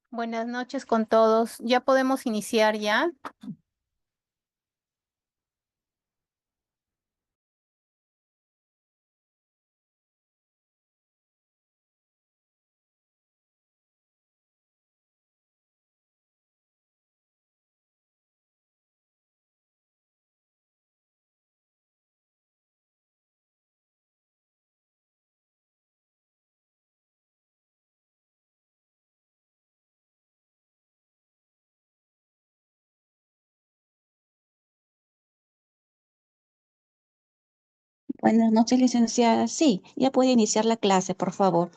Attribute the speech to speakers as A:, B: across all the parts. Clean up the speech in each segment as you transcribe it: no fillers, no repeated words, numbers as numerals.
A: Buenas noches con todos. ¿Ya podemos iniciar ya?
B: Buenas noches, licenciada. Sí, ya puede iniciar la clase, por favor.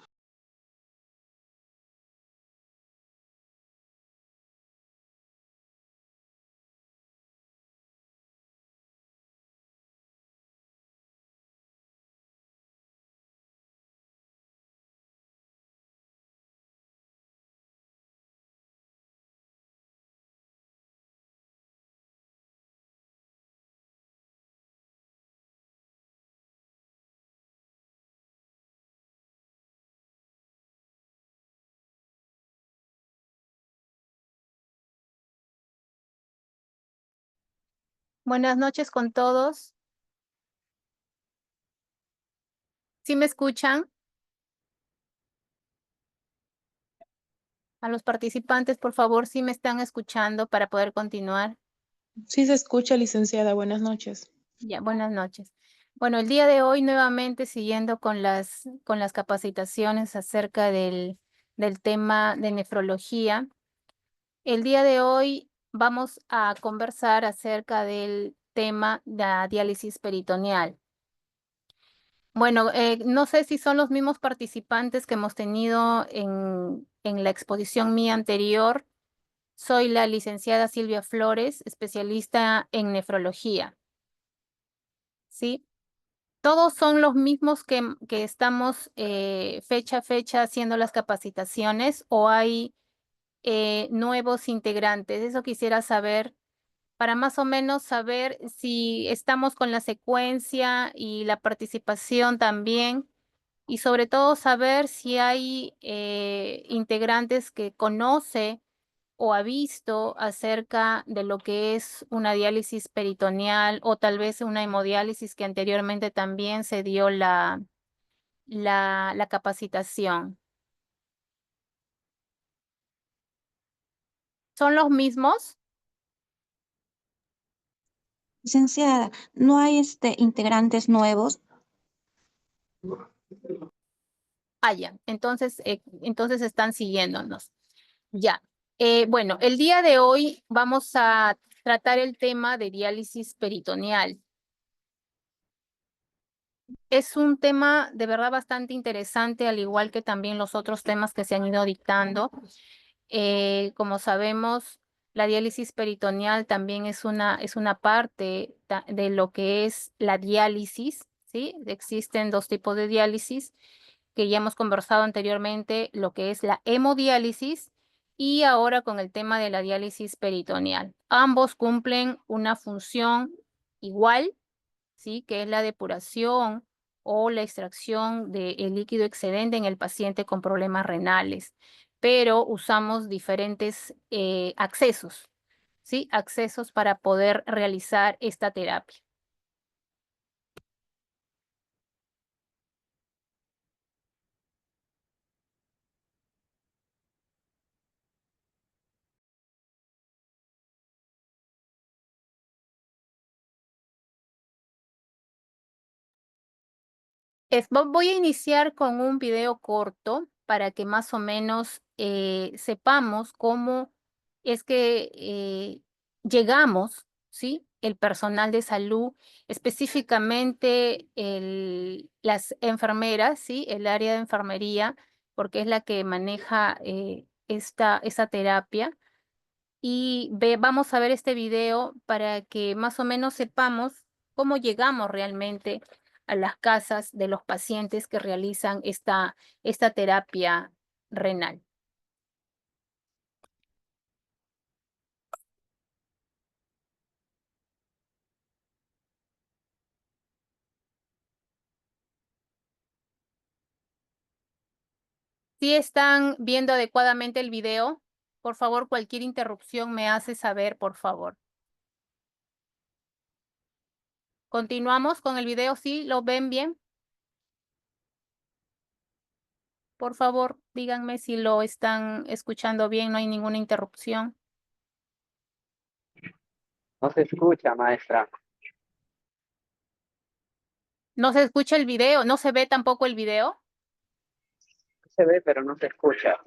A: Buenas noches con todos. ¿Sí me escuchan? A los participantes, por favor, sí me están escuchando para poder continuar.
C: Sí se escucha, licenciada. Buenas noches.
A: Ya, buenas noches. Bueno, el día de hoy nuevamente siguiendo con las capacitaciones acerca del tema de nefrología. El día de hoy vamos a conversar acerca del tema de la diálisis peritoneal. Bueno, no sé si son los mismos participantes que hemos tenido en la exposición mía anterior. Soy la licenciada Silvia Flores, especialista en nefrología. ¿Sí? Todos son los mismos que estamos fecha a fecha haciendo las capacitaciones o hay nuevos integrantes. Eso quisiera saber para más o menos saber si estamos con la secuencia y la participación también. Y sobre todo saber si hay integrantes que conoce o ha visto acerca de lo que es una diálisis peritoneal o tal vez una hemodiálisis que anteriormente también se dio la capacitación. ¿Son los mismos?
B: Licenciada, ¿no hay integrantes nuevos?
A: Ah, ya. Entonces están siguiéndonos. Ya. Bueno, el día de hoy vamos a tratar el tema de diálisis peritoneal. Es un tema de verdad bastante interesante, al igual que también los otros temas que se han ido dictando. Como sabemos, la diálisis peritoneal también es una parte de lo que es la diálisis, ¿sí? Existen dos tipos de diálisis que ya hemos conversado anteriormente, lo que es la hemodiálisis y ahora con el tema de la diálisis peritoneal. Ambos cumplen una función igual, ¿sí? Que es la depuración o la extracción del líquido excedente en el paciente con problemas renales, pero usamos diferentes accesos, ¿sí? Accesos para poder realizar esta terapia. Voy a iniciar con un video corto para que más o menos sepamos cómo es que llegamos, ¿sí? El personal de salud, específicamente las enfermeras, ¿sí? El área de enfermería, porque es la que maneja esta terapia. Y vamos a ver este video para que más o menos sepamos cómo llegamos realmente a las casas de los pacientes que realizan esta terapia renal. ¿Sí están viendo adecuadamente el video? Por favor, cualquier interrupción me hace saber, por favor. Continuamos con el video, ¿sí? ¿Lo ven bien? Por favor, díganme si lo están escuchando bien, no hay ninguna interrupción.
D: No se escucha, maestra.
A: ¿No se escucha el video? ¿No se ve tampoco el video?
D: Se ve, pero no se escucha.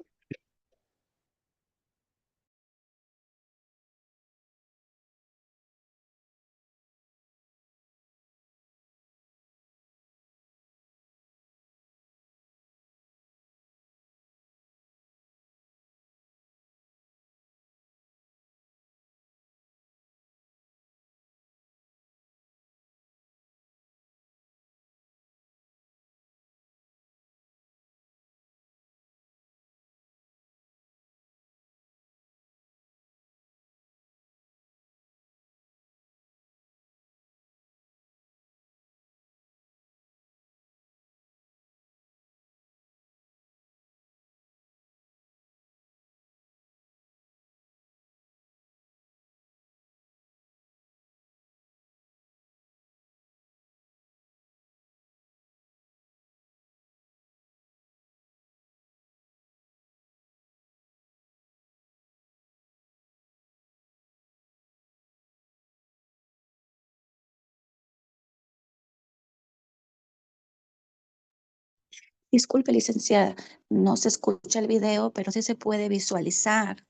B: Disculpe, licenciada, no se escucha el video, pero sí se puede visualizar.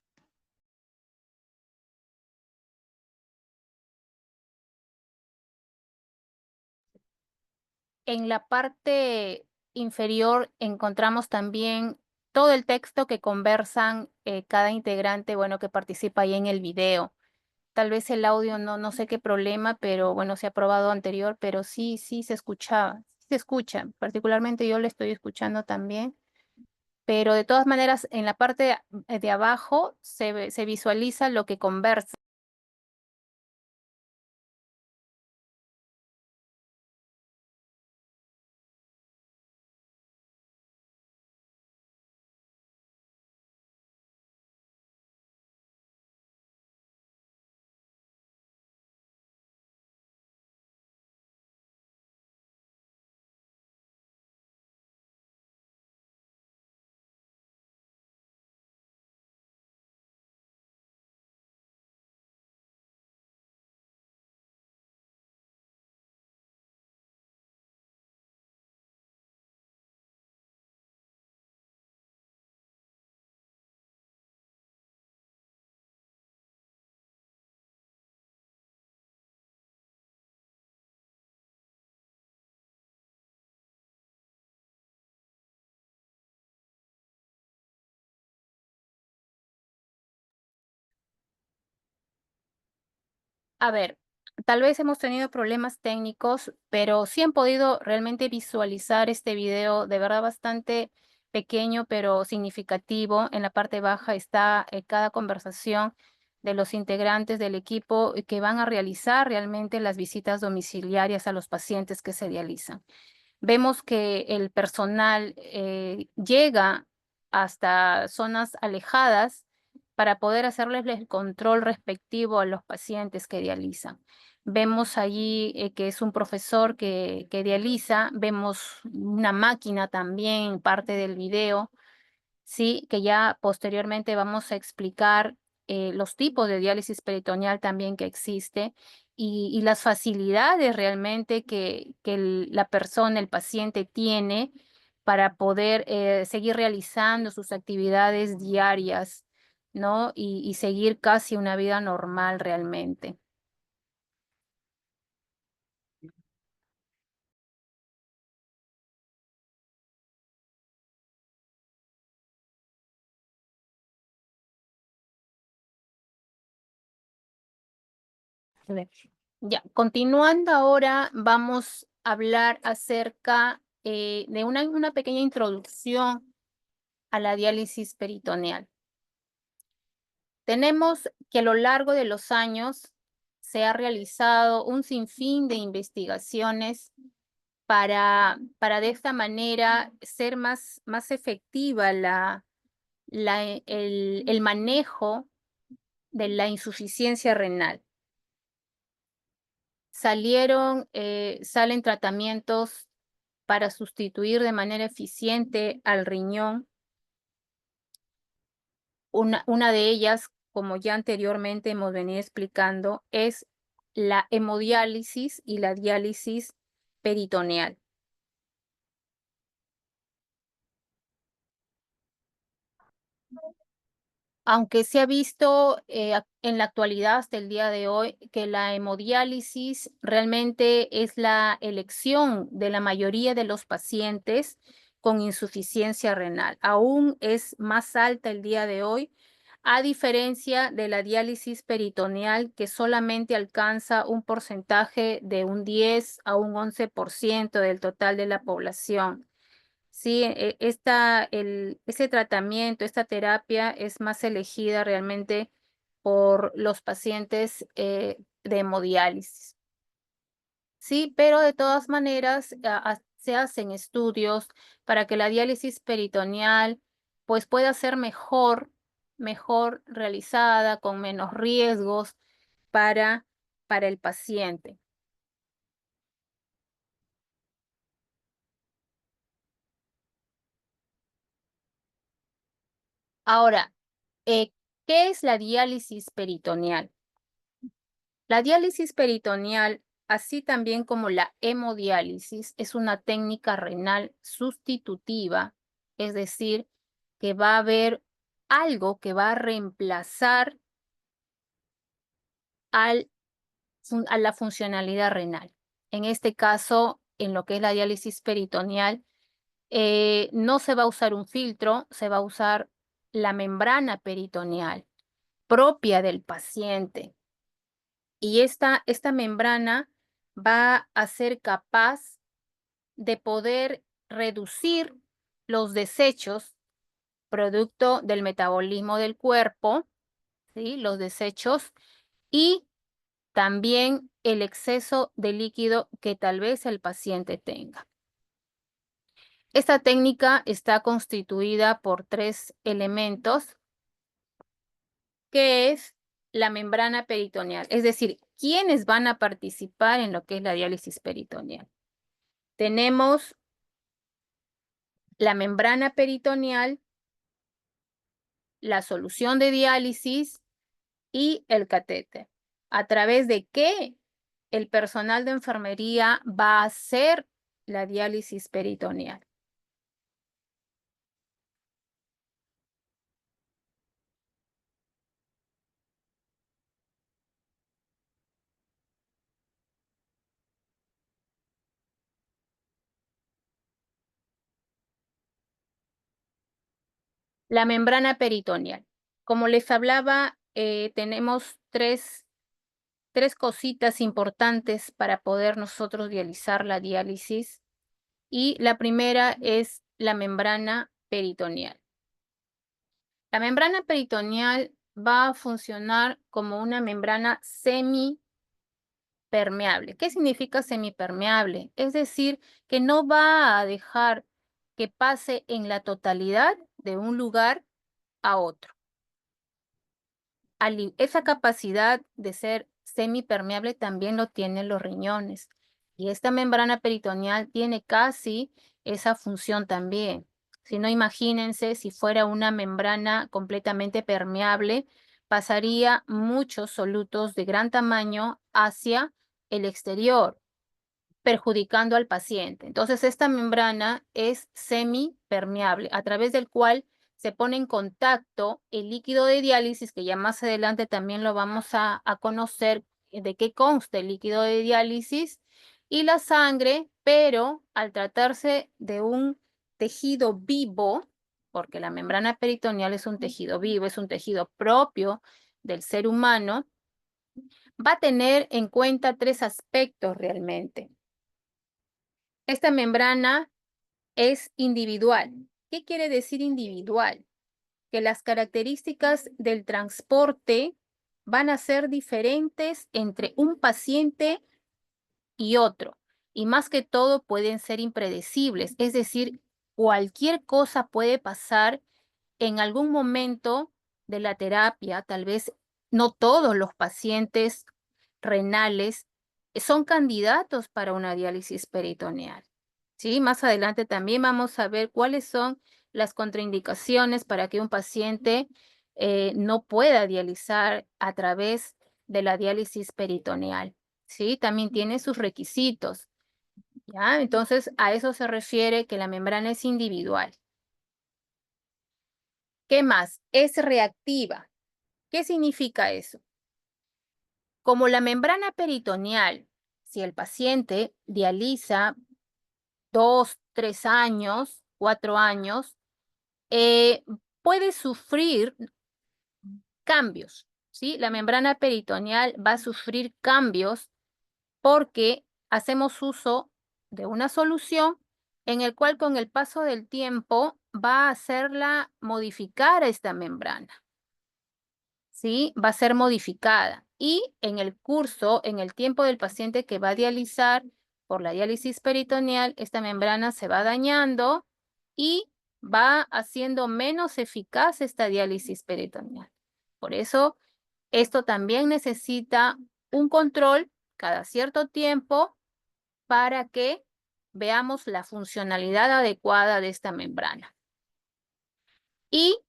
A: En la parte inferior encontramos también todo el texto que conversan cada integrante, bueno, que participa ahí en el video. Tal vez el audio no sé qué problema, pero bueno, se ha probado anterior, pero sí se escuchaba, sí se escucha. Particularmente yo lo estoy escuchando también. Pero de todas maneras, en la parte de abajo se visualiza lo que conversa. A ver, tal vez hemos tenido problemas técnicos, pero sí han podido realmente visualizar este video, de verdad bastante pequeño, pero significativo. En la parte baja está cada conversación de los integrantes del equipo que van a realizar realmente las visitas domiciliarias a los pacientes que se dializan. Vemos que el personal llega hasta zonas alejadas para poder hacerles el control respectivo a los pacientes que dializan. Vemos allí que es un profesor que dializa, vemos una máquina también, parte del video, sí, que ya posteriormente vamos a explicar los tipos de diálisis peritoneal también que existe y las facilidades realmente que la persona, el paciente tiene para poder seguir realizando sus actividades diarias, ¿no? Y seguir casi una vida normal realmente. A ver, ya, continuando ahora, vamos a hablar acerca de una pequeña introducción a la diálisis peritoneal. Tenemos que a lo largo de los años se ha realizado un sinfín de investigaciones para de esta manera ser más efectiva el manejo de la insuficiencia renal. Salen tratamientos para sustituir de manera eficiente al riñón. Una de ellas, como ya anteriormente hemos venido explicando, es la hemodiálisis y la diálisis peritoneal. Aunque se ha visto en la actualidad, hasta el día de hoy, que la hemodiálisis realmente es la elección de la mayoría de los pacientes con insuficiencia renal. Aún es más alta el día de hoy, a diferencia de la diálisis peritoneal, que solamente alcanza un porcentaje de un 10 a un 11% del total de la población. Sí, ese tratamiento, esta terapia es más elegida realmente por los pacientes de hemodiálisis. Sí, pero de todas maneras se hacen estudios para que la diálisis peritoneal pues pueda ser mejor realizada, con menos riesgos para el paciente. Ahora, ¿qué es la diálisis peritoneal? La diálisis peritoneal, así también como la hemodiálisis, es una técnica renal sustitutiva, es decir, que va a haber algo que va a reemplazar a la funcionalidad renal. En este caso, en lo que es la diálisis peritoneal, no se va a usar un filtro, se va a usar la membrana peritoneal propia del paciente. Y esta membrana va a ser capaz de poder reducir los desechos producto del metabolismo del cuerpo, ¿sí? Los desechos y también el exceso de líquido que tal vez el paciente tenga. Esta técnica está constituida por 3 elementos, que es la membrana peritoneal, es decir, ¿quiénes van a participar en lo que es la diálisis peritoneal? Tenemos la membrana peritoneal, la solución de diálisis y el catéter. ¿A través de qué el personal de enfermería va a hacer la diálisis peritoneal? La membrana peritoneal. Como les hablaba, tenemos tres cositas importantes para poder nosotros realizar la diálisis. Y la primera es la membrana peritoneal. La membrana peritoneal va a funcionar como una membrana semipermeable. ¿Qué significa semipermeable? Es decir, que no va a dejar que pase en la totalidad de un lugar a otro. Esa capacidad de ser semipermeable también lo tienen los riñones. Y esta membrana peritoneal tiene casi esa función también. Si no, imagínense si fuera una membrana completamente permeable, pasaría muchos solutos de gran tamaño hacia el exterior, perjudicando al paciente. Entonces, esta membrana es semipermeable, a través del cual se pone en contacto el líquido de diálisis, que ya más adelante también lo vamos a conocer de qué consta el líquido de diálisis, y la sangre, pero al tratarse de un tejido vivo, porque la membrana peritoneal es un tejido vivo, es un tejido propio del ser humano, va a tener en cuenta 3 aspectos realmente. Esta membrana es individual. ¿Qué quiere decir individual? Que las características del transporte van a ser diferentes entre un paciente y otro. Y más que todo pueden ser impredecibles. Es decir, cualquier cosa puede pasar en algún momento de la terapia, tal vez no todos los pacientes renales son candidatos para una diálisis peritoneal. ¿Sí? Más adelante también vamos a ver cuáles son las contraindicaciones para que un paciente no pueda dializar a través de la diálisis peritoneal. ¿Sí? También tiene sus requisitos. ¿Ya? Entonces, a eso se refiere que la membrana es individual. ¿Qué más? Es reactiva. ¿Qué significa eso? Como la membrana peritoneal, si el paciente dializa 2, 3 años, 4 años, puede sufrir cambios, ¿sí? La membrana peritoneal va a sufrir cambios porque hacemos uso de una solución en el cual con el paso del tiempo va a hacerla modificar a esta membrana, ¿sí? Va a ser modificada. Y en el curso, en el tiempo del paciente que va a dializar por la diálisis peritoneal, esta membrana se va dañando y va haciendo menos eficaz esta diálisis peritoneal. Por eso, esto también necesita un control cada cierto tiempo para que veamos la funcionalidad adecuada de esta membrana. Y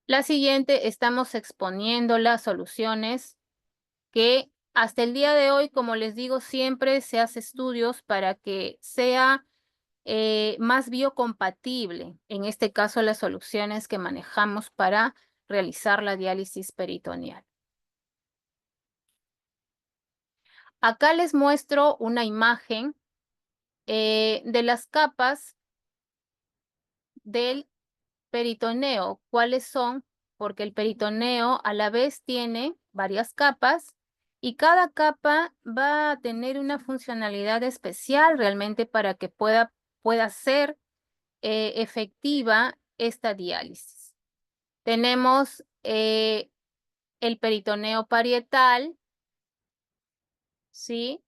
A: la siguiente, estamos exponiendo las soluciones que hasta el día de hoy, como les digo, siempre se hace estudios para que sea más biocompatible, en este caso las soluciones que manejamos para realizar la diálisis peritoneal. Acá les muestro una imagen de las capas del peritoneo. ¿Cuáles son? Porque el peritoneo a la vez tiene varias capas y cada capa va a tener una funcionalidad especial realmente para que pueda ser efectiva esta diálisis. Tenemos el peritoneo parietal, ¿sí?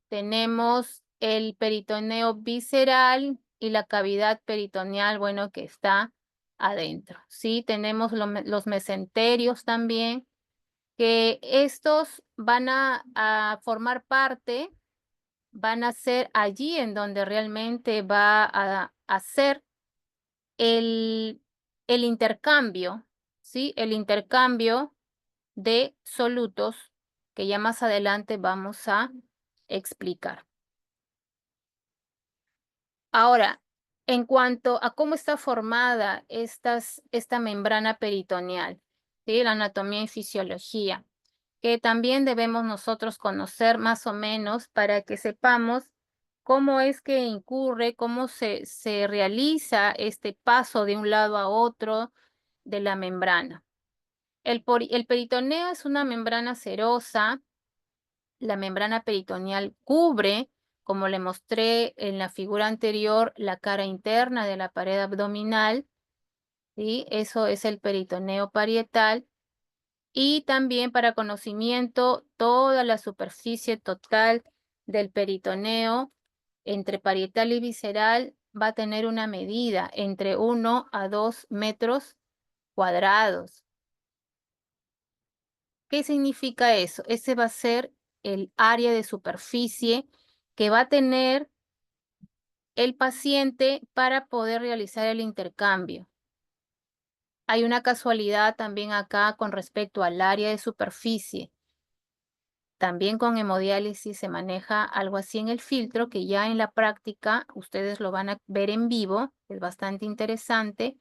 A: Tenemos el peritoneo visceral y la cavidad peritoneal, bueno, que está adentro, ¿sí? Tenemos los mesenterios también, que estos van a formar parte, van a ser allí en donde realmente va a hacer el intercambio, ¿sí? El intercambio de solutos que ya más adelante vamos a explicar. Ahora, en cuanto a cómo está formada esta membrana peritoneal, ¿sí? La anatomía y fisiología, que también debemos nosotros conocer más o menos para que sepamos cómo es que incurre, cómo se realiza este paso de un lado a otro de la membrana. El peritoneo es una membrana serosa. La membrana peritoneal cubre, como le mostré en la figura anterior, la cara interna de la pared abdominal, ¿sí? Eso es el peritoneo parietal. Y también para conocimiento, toda la superficie total del peritoneo entre parietal y visceral va a tener una medida entre 1 a 2 metros cuadrados. ¿Qué significa eso? Ese va a ser el área de superficie que va a tener el paciente para poder realizar el intercambio. Hay una casualidad también acá con respecto al área de superficie. También con hemodiálisis se maneja algo así en el filtro, que ya en la práctica ustedes lo van a ver en vivo, es bastante interesante,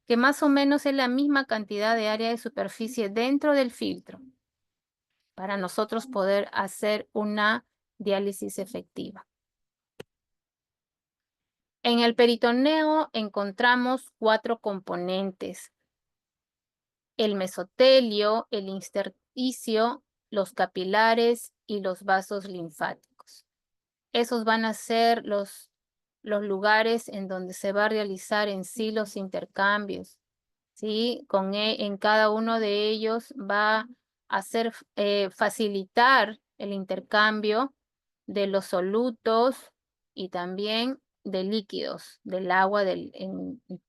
A: que más o menos es la misma cantidad de área de superficie dentro del filtro para nosotros poder hacer una diálisis efectiva. En el peritoneo encontramos 4 componentes: el mesotelio, el intersticio, los capilares y los vasos linfáticos. Esos van a ser los lugares en donde se va a realizar en sí los intercambios, ¿sí? En cada uno de ellos va a hacer facilitar el intercambio de los solutos y también de líquidos, del agua,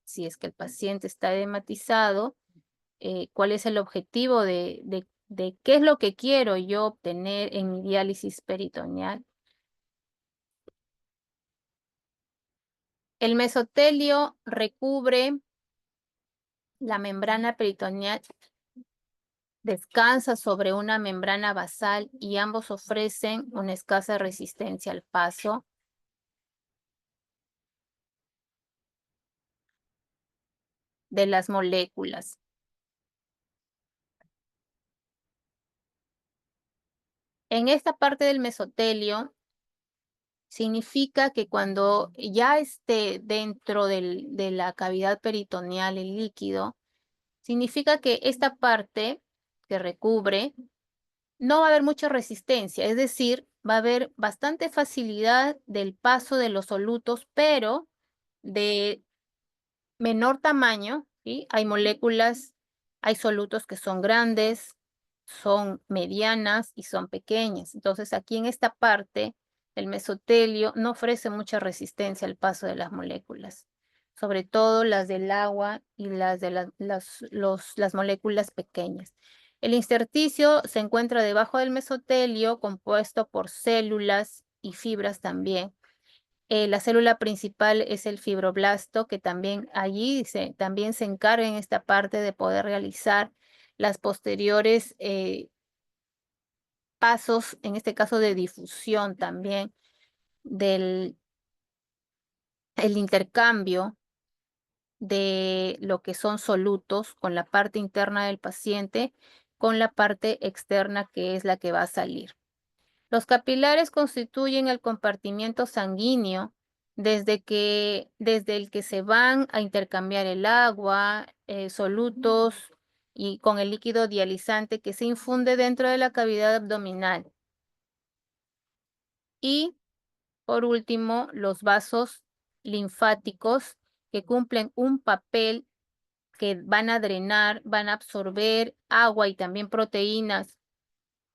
A: si es que el paciente está edematizado, cuál es el objetivo de qué es lo que quiero yo obtener en mi diálisis peritoneal. El mesotelio recubre la membrana peritoneal, descansa sobre una membrana basal y ambos ofrecen una escasa resistencia al paso. De las moléculas. En esta parte del mesotelio significa que cuando ya esté dentro de la cavidad peritoneal el líquido, significa que esta parte que recubre no va a haber mucha resistencia, es decir, va a haber bastante facilidad del paso de los solutos, pero de menor tamaño, ¿sí? Hay moléculas, hay solutos que son grandes, son medianas y son pequeñas. Entonces, aquí en esta parte, el mesotelio no ofrece mucha resistencia al paso de las moléculas, sobre todo las del agua y las de las moléculas pequeñas. El intersticio se encuentra debajo del mesotelio, compuesto por células y fibras también. La célula principal es el fibroblasto, que también allí también se encarga en esta parte de poder realizar las posteriores pasos, en este caso de difusión también, del el intercambio de lo que son solutos con la parte interna del paciente, con la parte externa que es la que va a salir. Los capilares constituyen el compartimiento sanguíneo desde el que se van a intercambiar el agua, solutos y con el líquido dializante que se infunde dentro de la cavidad abdominal. Y por último, los vasos linfáticos que cumplen un papel que van a drenar, van a absorber agua y también proteínas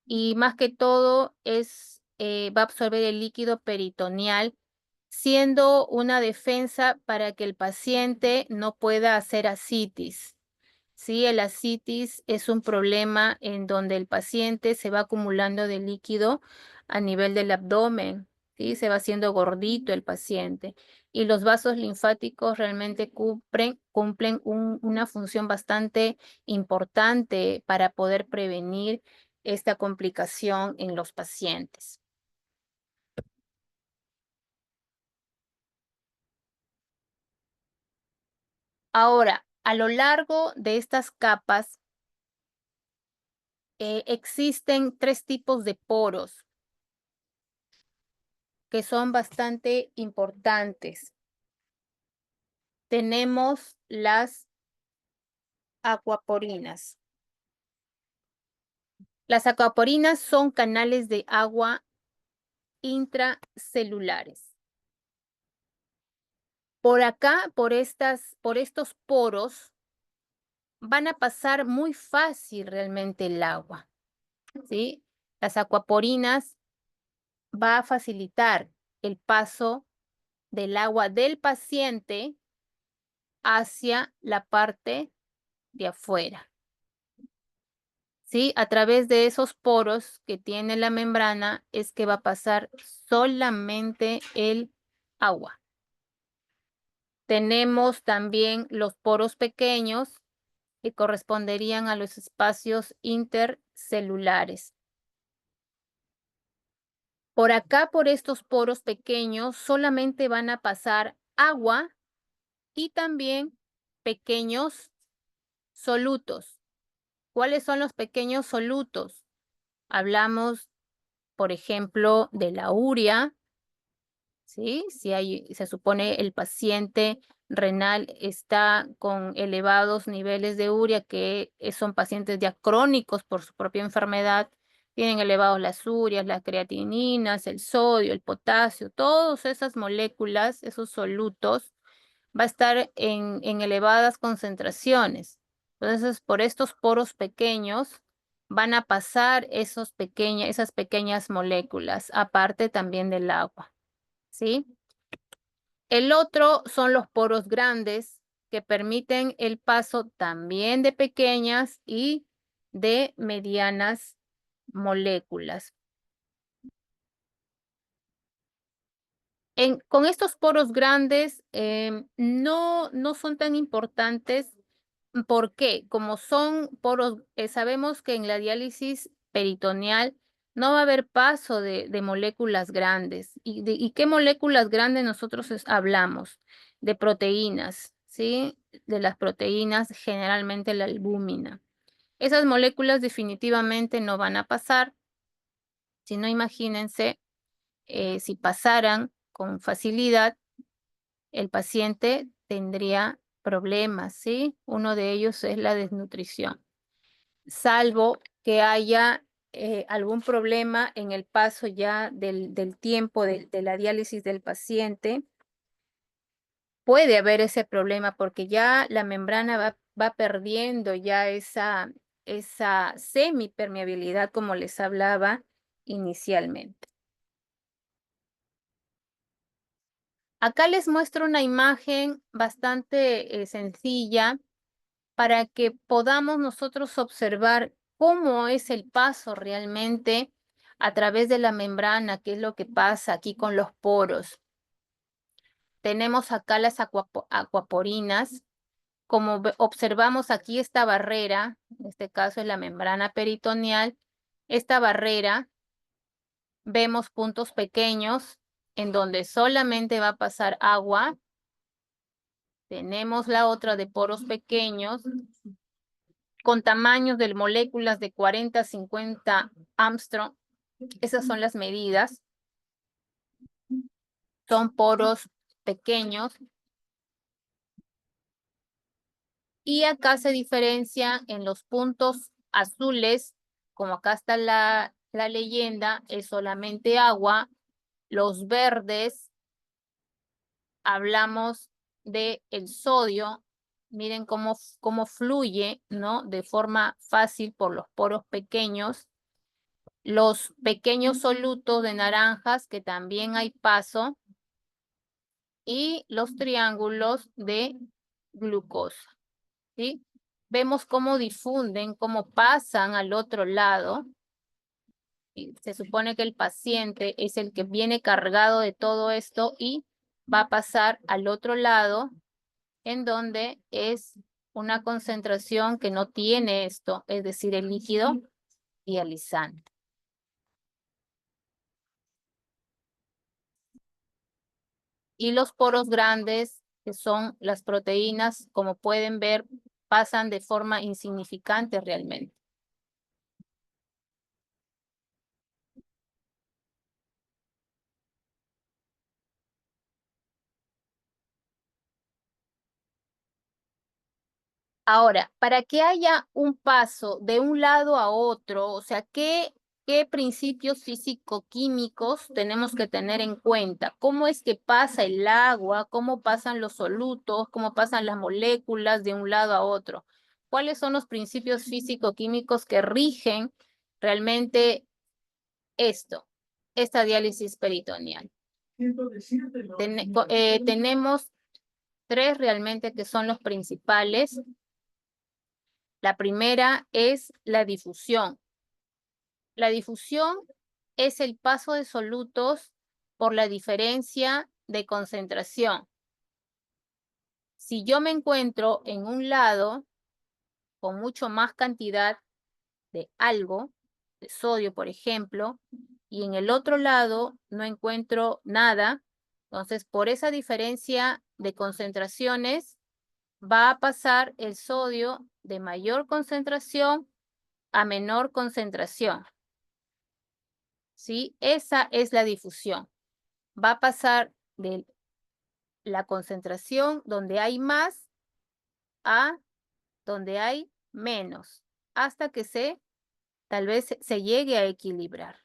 A: y más que todo va a absorber el líquido peritoneal, siendo una defensa para que el paciente no pueda hacer ascitis. Sí, el ascitis es un problema en donde el paciente se va acumulando de líquido a nivel del abdomen, ¿sí? Se va haciendo gordito el paciente. Y los vasos linfáticos realmente cumplen una función bastante importante para poder prevenir esta complicación en los pacientes. Ahora, a lo largo de estas capas, existen 3 tipos de poros que son bastante importantes. Tenemos las acuaporinas. Las acuaporinas son canales de agua intracelulares. Por acá, por estos poros, van a pasar muy fácil realmente el agua, ¿sí? Las acuaporinas va a facilitar el paso del agua del paciente hacia la parte de afuera, ¿sí? A través de esos poros que tiene la membrana es que va a pasar solamente el agua. Tenemos también los poros pequeños que corresponderían a los espacios intercelulares. Por acá, por estos poros pequeños, solamente van a pasar agua y también pequeños solutos. ¿Cuáles son los pequeños solutos? Hablamos, por ejemplo, de la urea, ¿sí? Se supone el paciente renal está con elevados niveles de urea, que son pacientes ya crónicos por su propia enfermedad, tienen elevados las ureas, las creatininas, el sodio, el potasio, todas esas moléculas, esos solutos, va a estar en elevadas concentraciones. Entonces, por estos poros pequeños van a pasar esas pequeñas moléculas, aparte también del agua, ¿sí? El otro son los poros grandes que permiten el paso también de pequeñas y de medianas moléculas. Con estos poros grandes no son tan importantes. ¿Por qué? Como son poros, sabemos que en la diálisis peritoneal no va a haber paso de moléculas grandes. ¿Y qué moléculas grandes nosotros hablamos? De proteínas, ¿sí? De las proteínas, generalmente la albúmina. Esas moléculas definitivamente no van a pasar. Si no, imagínense, si pasaran con facilidad, el paciente tendría problemas, ¿sí? Uno de ellos es la desnutrición. Salvo que haya algún problema en el paso ya del tiempo de la diálisis del paciente, puede haber ese problema porque ya la membrana va perdiendo ya esa semipermeabilidad como les hablaba inicialmente. Acá les muestro una imagen bastante sencilla para que podamos nosotros observar cómo es el paso realmente a través de la membrana, qué es lo que pasa aquí con los poros. Tenemos acá las aquaporinas. Como observamos aquí esta barrera, en este caso es la membrana peritoneal, esta barrera, vemos puntos pequeños en donde solamente va a pasar agua. Tenemos la otra de poros pequeños con tamaños de moléculas de 40 a 50 Armstrong. Esas son las medidas. Son poros pequeños. Y acá se diferencia en los puntos azules, como acá está la leyenda, es solamente agua. Los verdes, hablamos de el sodio. Miren cómo fluye, ¿no? De forma fácil por los poros pequeños. Los pequeños solutos de naranjas, que también hay paso. Y los triángulos de glucosa, ¿sí? Vemos cómo difunden, cómo pasan al otro lado. Y se supone que el paciente es el que viene cargado de todo esto y va a pasar al otro lado, en donde es una concentración que no tiene esto, es decir, el líquido dializante. Y los poros grandes, que son las proteínas, como pueden ver, pasan de forma insignificante realmente. Ahora, para que haya un paso de un lado a otro, o sea, ¿qué principios físico-químicos tenemos que tener en cuenta? ¿Cómo es que pasa el agua? ¿Cómo pasan los solutos? ¿Cómo pasan las moléculas de un lado a otro? ¿Cuáles son los principios físico-químicos que rigen realmente esta diálisis peritoneal? Tenemos tres realmente que son los principales. La primera es la difusión. La difusión es el paso de solutos por la diferencia de concentración. Si yo me encuentro en un lado con mucho más cantidad de algo, de sodio, por ejemplo, y en el otro lado no encuentro nada, entonces por esa diferencia de concentraciones va a pasar el sodio de mayor concentración a menor concentración. ¿Sí? Esa es la difusión. Va a pasar de la concentración donde hay más a donde hay menos, hasta que tal vez se llegue a equilibrar.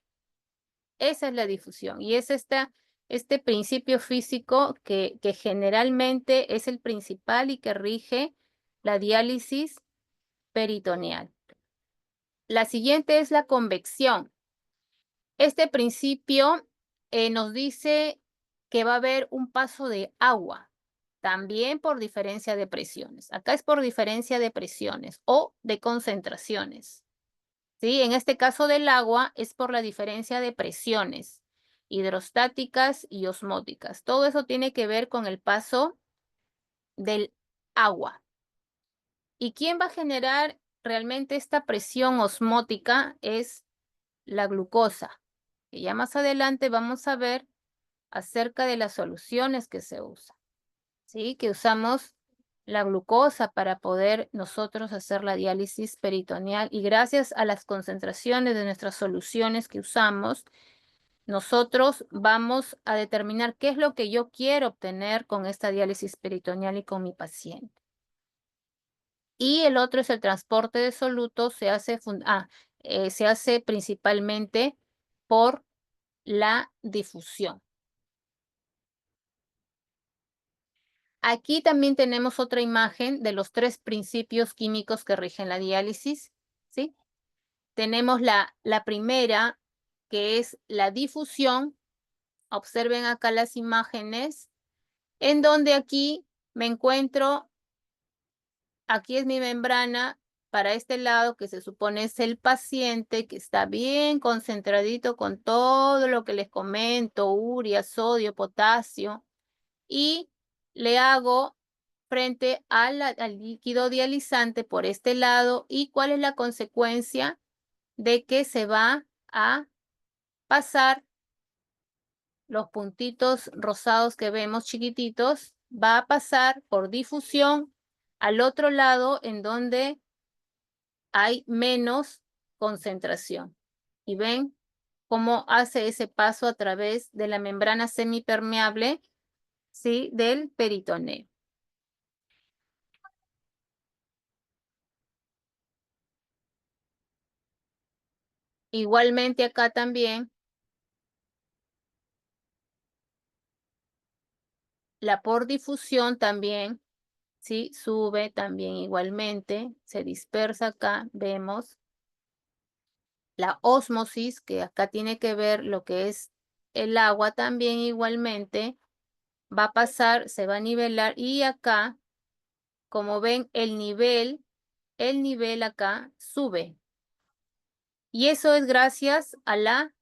A: Esa es la difusión y es este principio físico que generalmente es el principal y que rige la diálisis peritoneal. La siguiente es la convección. Este principio nos dice que va a haber un paso de agua, también por diferencia de presiones. Acá es por diferencia de presiones o de concentraciones. ¿Sí? En este caso del agua es por la diferencia de presiones hidrostáticas y osmóticas. Todo eso tiene que ver con el paso del agua. ¿Y quién va a generar realmente esta presión osmótica? Es la glucosa. Y ya más adelante vamos a ver acerca de las soluciones que se usan. ¿Sí? Que usamos la glucosa para poder nosotros hacer la diálisis peritoneal y gracias a las concentraciones de nuestras soluciones que usamos, nosotros vamos a determinar qué es lo que yo quiero obtener con esta diálisis peritoneal y con mi paciente. Y el otro es el transporte de solutos, se hace principalmente por la difusión. Aquí también tenemos otra imagen de los 3 principios químicos que rigen la diálisis, ¿sí? Tenemos la primera, que es la difusión. Observen acá las imágenes, en donde aquí me encuentro, aquí es mi membrana, para este lado que se supone es el paciente, que está bien concentradito con todo lo que les comento, urea, sodio, potasio, y le hago frente al líquido dializante por este lado. ¿Y cuál es la consecuencia? De que se va a pasar los puntitos rosados que vemos chiquititos, va a pasar por difusión al otro lado en donde hay menos concentración. Y ven cómo hace ese paso a través de la membrana semipermeable, ¿sí? Del peritoneo. Igualmente acá también la por difusión también, ¿sí? Sube también igualmente, se dispersa acá, vemos. La ósmosis, que acá tiene que ver lo que es el agua también igualmente, va a pasar, se va a nivelar y acá, como ven, el nivel acá sube. Y eso es gracias a la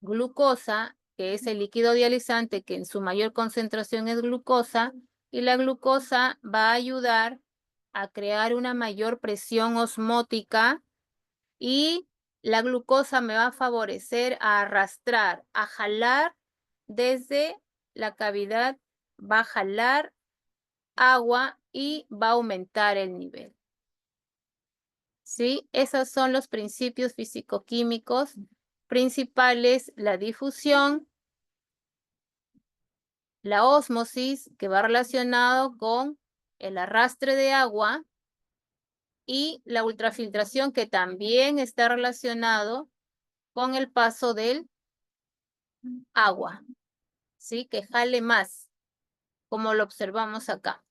A: glucosa, que es el líquido dializante, que en su mayor concentración es glucosa, y la glucosa va a ayudar a crear una mayor presión osmótica y la glucosa me va a favorecer a arrastrar, a jalar desde la cavidad, va a jalar agua y va a aumentar el nivel. ¿Sí? Esos son los principios físico-químicos principales, la difusión, la ósmosis, que va relacionado con el arrastre de agua, y la ultrafiltración, que también está relacionado con el paso del agua, ¿sí? Que jale más, como lo observamos acá.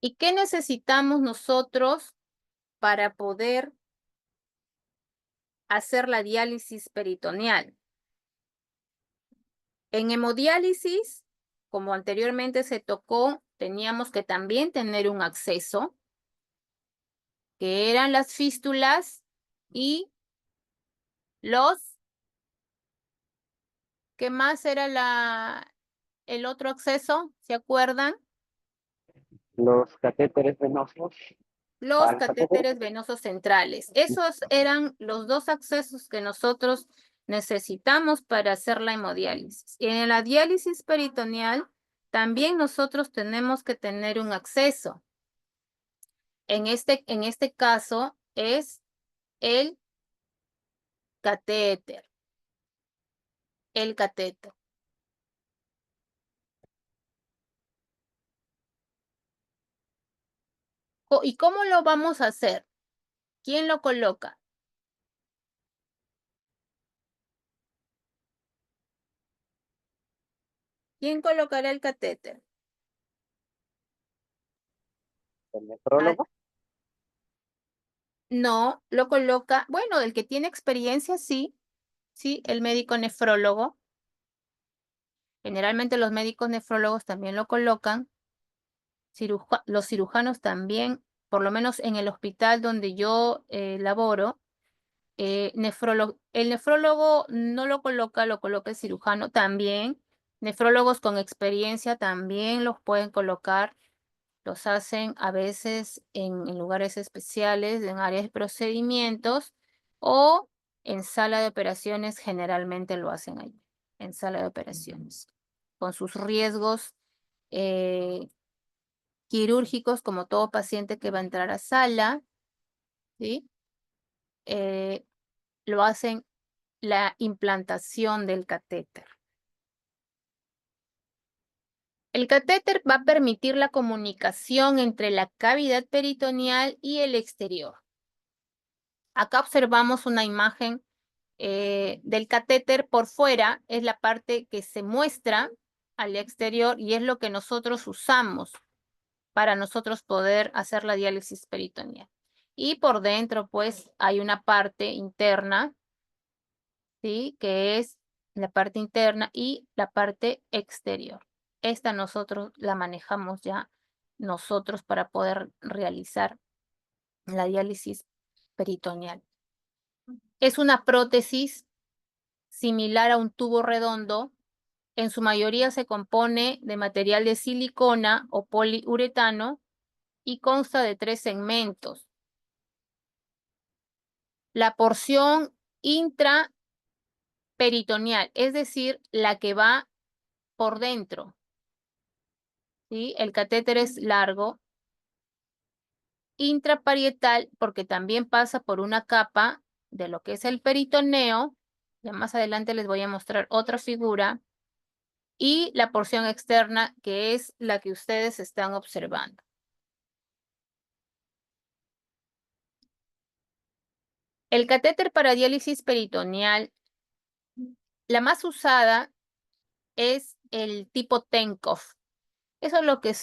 A: ¿Y qué necesitamos nosotros para poder hacer la diálisis peritoneal? En hemodiálisis, como anteriormente se tocó, teníamos que también tener un acceso, que eran las fístulas y ¿qué más era el otro acceso? ¿Se acuerdan?
D: Los catéteres venosos.
A: Los
D: Al catéter.
A: catéteres venosos centrales. Esos eran los 2 accesos que nosotros necesitamos para hacer la hemodiálisis. Y en la diálisis peritoneal también nosotros tenemos que tener un acceso. En este caso es el catéter. El catéter. ¿Y cómo lo vamos a hacer? ¿Quién lo coloca? ¿Quién colocará el catéter?
D: El nefrólogo.
A: No, lo coloca, bueno, el que tiene experiencia, sí, sí, el médico nefrólogo. Generalmente los médicos nefrólogos también lo colocan. Los cirujanos también, por lo menos en el hospital donde yo laboro, el nefrólogo no lo coloca, lo coloca el cirujano también. Nefrólogos con experiencia también los pueden colocar. Los hacen a veces en lugares especiales, en áreas de procedimientos o en sala de operaciones, generalmente lo hacen allí, en sala de operaciones, con sus riesgos eh, quirúrgicos, como todo paciente que va a entrar a sala, ¿sí? Lo hacen la implantación del catéter. El catéter va a permitir la comunicación entre la cavidad peritoneal y el exterior. Acá observamos una imagen del catéter por fuera, es la parte que se muestra al exterior y es lo que nosotros usamos para nosotros poder hacer la diálisis peritoneal. Y por dentro, pues, hay una parte interna, ¿sí? Que es la parte interna y la parte exterior. Esta nosotros la manejamos ya nosotros para poder realizar la diálisis peritoneal. Es una prótesis similar a un tubo redondo. En su mayoría se compone de material de silicona o poliuretano y consta de 3 segmentos. La porción intraperitoneal, es decir, la que va por dentro, ¿sí? El catéter es largo. Intraparietal, porque también pasa por una capa de lo que es el peritoneo. Ya más adelante les voy a mostrar otra figura. Y la porción externa, que es la que ustedes están observando. El catéter para diálisis peritoneal, la más usada es el tipo Tenkov. Eso es lo que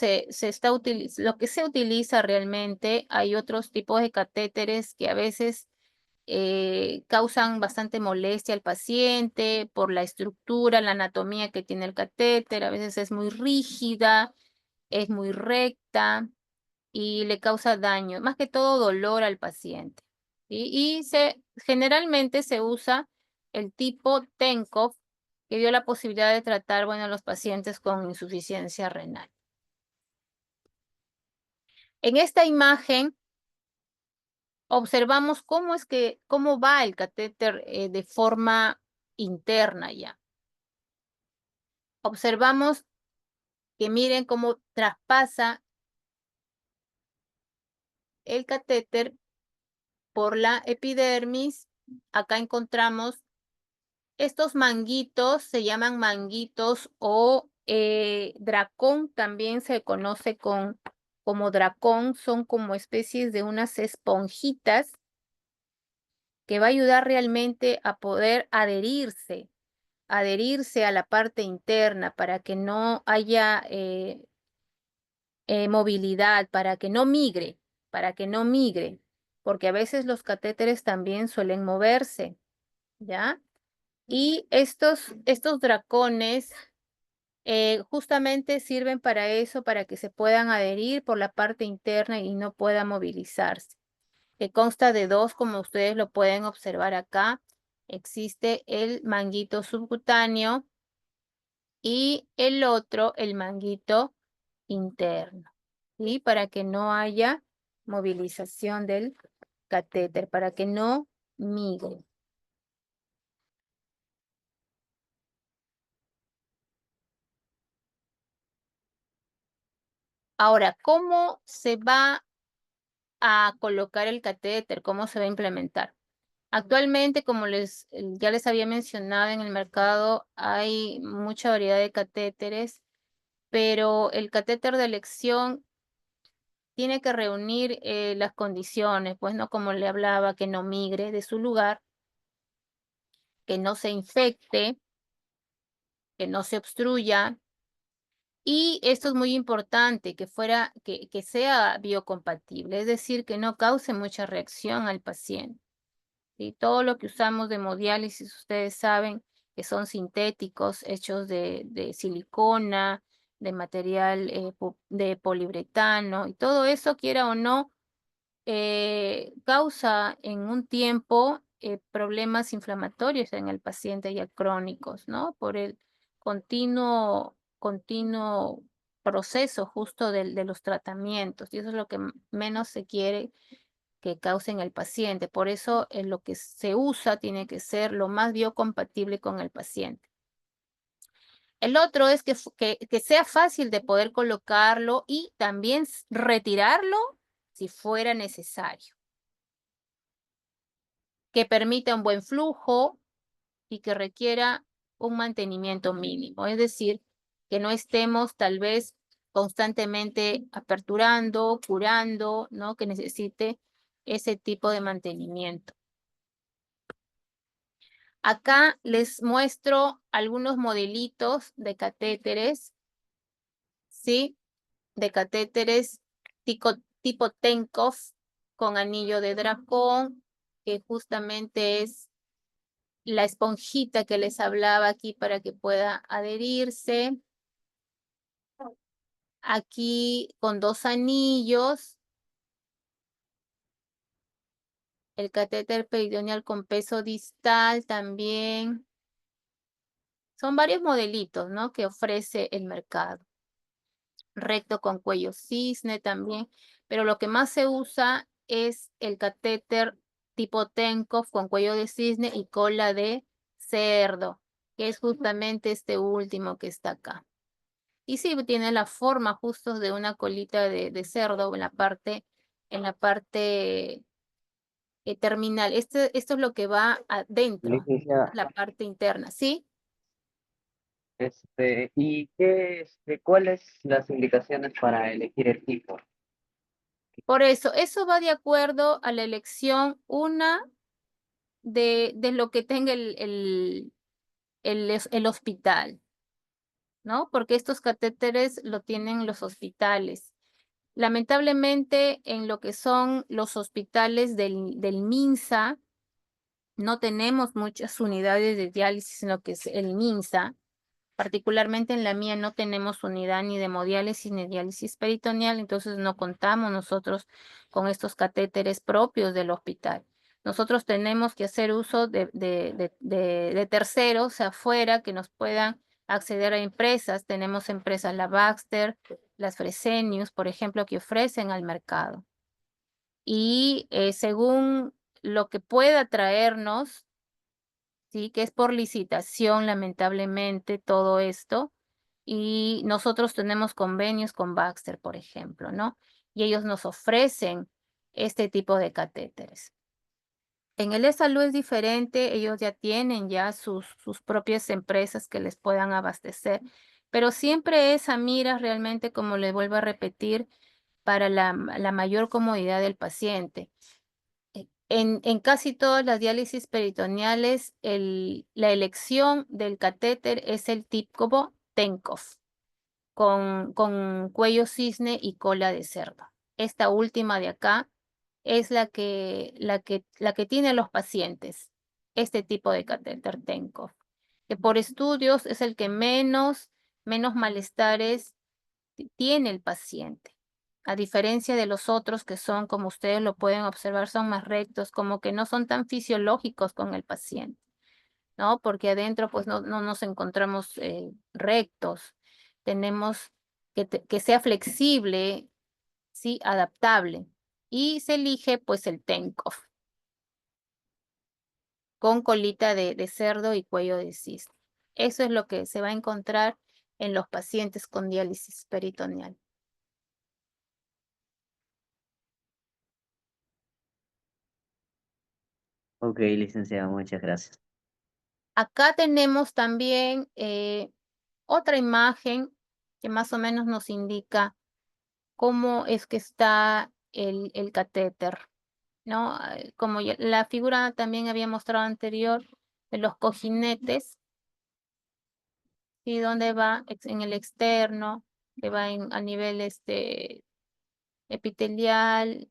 A: lo que se utiliza realmente. Hay otros tipos de catéteres que a veces causan bastante molestia al paciente por la estructura, la anatomía que tiene el catéter. A veces es muy rígida, es muy recta y le causa daño, más que todo dolor al paciente. ¿Sí? Y generalmente se usa el tipo Tenkov, que dio la posibilidad de tratar, bueno, a los pacientes con insuficiencia renal. En esta imagen observamos cómo va el catéter de forma interna ya. Observamos que miren cómo traspasa el catéter por la epidermis. Acá encontramos estos manguitos, se llaman manguitos o dracón, también se conoce como dracón, son como especies de unas esponjitas que va a ayudar realmente a poder adherirse a la parte interna para que no haya movilidad, para que no migre, porque a veces los catéteres también suelen moverse, ¿ya? Y estos dracones justamente sirven para eso, para que se puedan adherir por la parte interna y no pueda movilizarse. Que consta de 2, como ustedes lo pueden observar acá. Existe el manguito subcutáneo y el otro, el manguito interno, ¿sí? Para que no haya movilización del catéter, para que no migre. Ahora, ¿cómo se va a colocar el catéter? ¿Cómo se va a implementar? Actualmente, como ya les había mencionado, en el mercado hay mucha variedad de catéteres, pero el catéter de elección tiene que reunir las condiciones, pues no, como le hablaba, que no migre de su lugar, que no se infecte, que no se obstruya Y esto es muy importante, que sea biocompatible, es decir, que no cause mucha reacción al paciente. ¿Sí? Todo lo que usamos de hemodiálisis, ustedes saben que son sintéticos, hechos de silicona, de material de poliuretano, y todo eso, quiera o no, causa en un tiempo problemas inflamatorios en el paciente ya crónicos, ¿no? Por el continuo proceso justo de los tratamientos, y eso es lo que menos se quiere que cause en el paciente. Por eso lo que se usa tiene que ser lo más biocompatible con el paciente. El otro es que sea fácil de poder colocarlo y también retirarlo si fuera necesario. Que permita un buen flujo y que requiera un mantenimiento mínimo. Es decir, que no estemos tal vez constantemente aperturando, curando, ¿no? Que necesite ese tipo de mantenimiento. Acá les muestro algunos modelitos de catéteres, ¿sí? De catéteres tipo Tenkov con anillo de dragón, que justamente es la esponjita que les hablaba aquí para que pueda adherirse. Aquí con 2 anillos. El catéter peritoneal con peso distal también. Son varios modelitos, ¿no? Que ofrece el mercado. Recto con cuello cisne también. Pero lo que más se usa es el catéter tipo Tenkov con cuello de cisne y cola de cerdo, que es justamente este último que está acá. Y sí, tiene la forma justo de una colita de cerdo en la parte terminal. Esto es lo que va adentro,
D: Licenciada,
A: la parte interna, ¿sí?
D: ¿y cuáles las indicaciones para elegir el tipo?
A: Por eso va de acuerdo a la elección, de lo que tenga el hospital, ¿no? Porque estos catéteres lo tienen los hospitales. Lamentablemente, en lo que son los hospitales del MINSA, no tenemos muchas unidades de diálisis en lo que es el MINSA. Particularmente en la mía no tenemos unidad ni de hemodiálisis ni diálisis peritoneal, entonces no contamos nosotros con estos catéteres propios del hospital. Nosotros tenemos que hacer uso de terceros afuera que nos puedan acceder a empresas. Tenemos empresas, la Baxter, las Fresenius, por ejemplo, que ofrecen al mercado. Y según lo que pueda traernos, ¿sí? Que es por licitación, lamentablemente, todo esto. Y nosotros tenemos convenios con Baxter, por ejemplo, ¿no? Y ellos nos ofrecen este tipo de catéteres. En el E-Salud es diferente, ellos ya tienen sus propias empresas que les puedan abastecer, pero siempre es a miras realmente, como les vuelvo a repetir, para la mayor comodidad del paciente. En casi todas las diálisis peritoneales, la elección del catéter es el tipo Tenkov, con cuello cisne y cola de cerdo. Esta última de acá es la que tienen los pacientes, este tipo de catéter Tenkov, que por estudios es el que menos malestares tiene el paciente. A diferencia de los otros que son, como ustedes lo pueden observar, son más rectos, como que no son tan fisiológicos con el paciente, ¿no? Porque adentro pues no nos encontramos rectos. Tenemos que sea flexible, ¿sí? Adaptable. Y se elige pues el Tenkov, con colita de cerdo y cuello de cisne. Eso es lo que se va a encontrar en los pacientes con diálisis peritoneal.
E: Ok, licenciada, muchas gracias.
A: Acá tenemos también otra imagen que más o menos nos indica cómo es que está el catéter, ¿no? Como la figura también había mostrado anterior de los cojinetes, ¿sí? ¿Dónde va? En el externo, que va a nivel epitelial,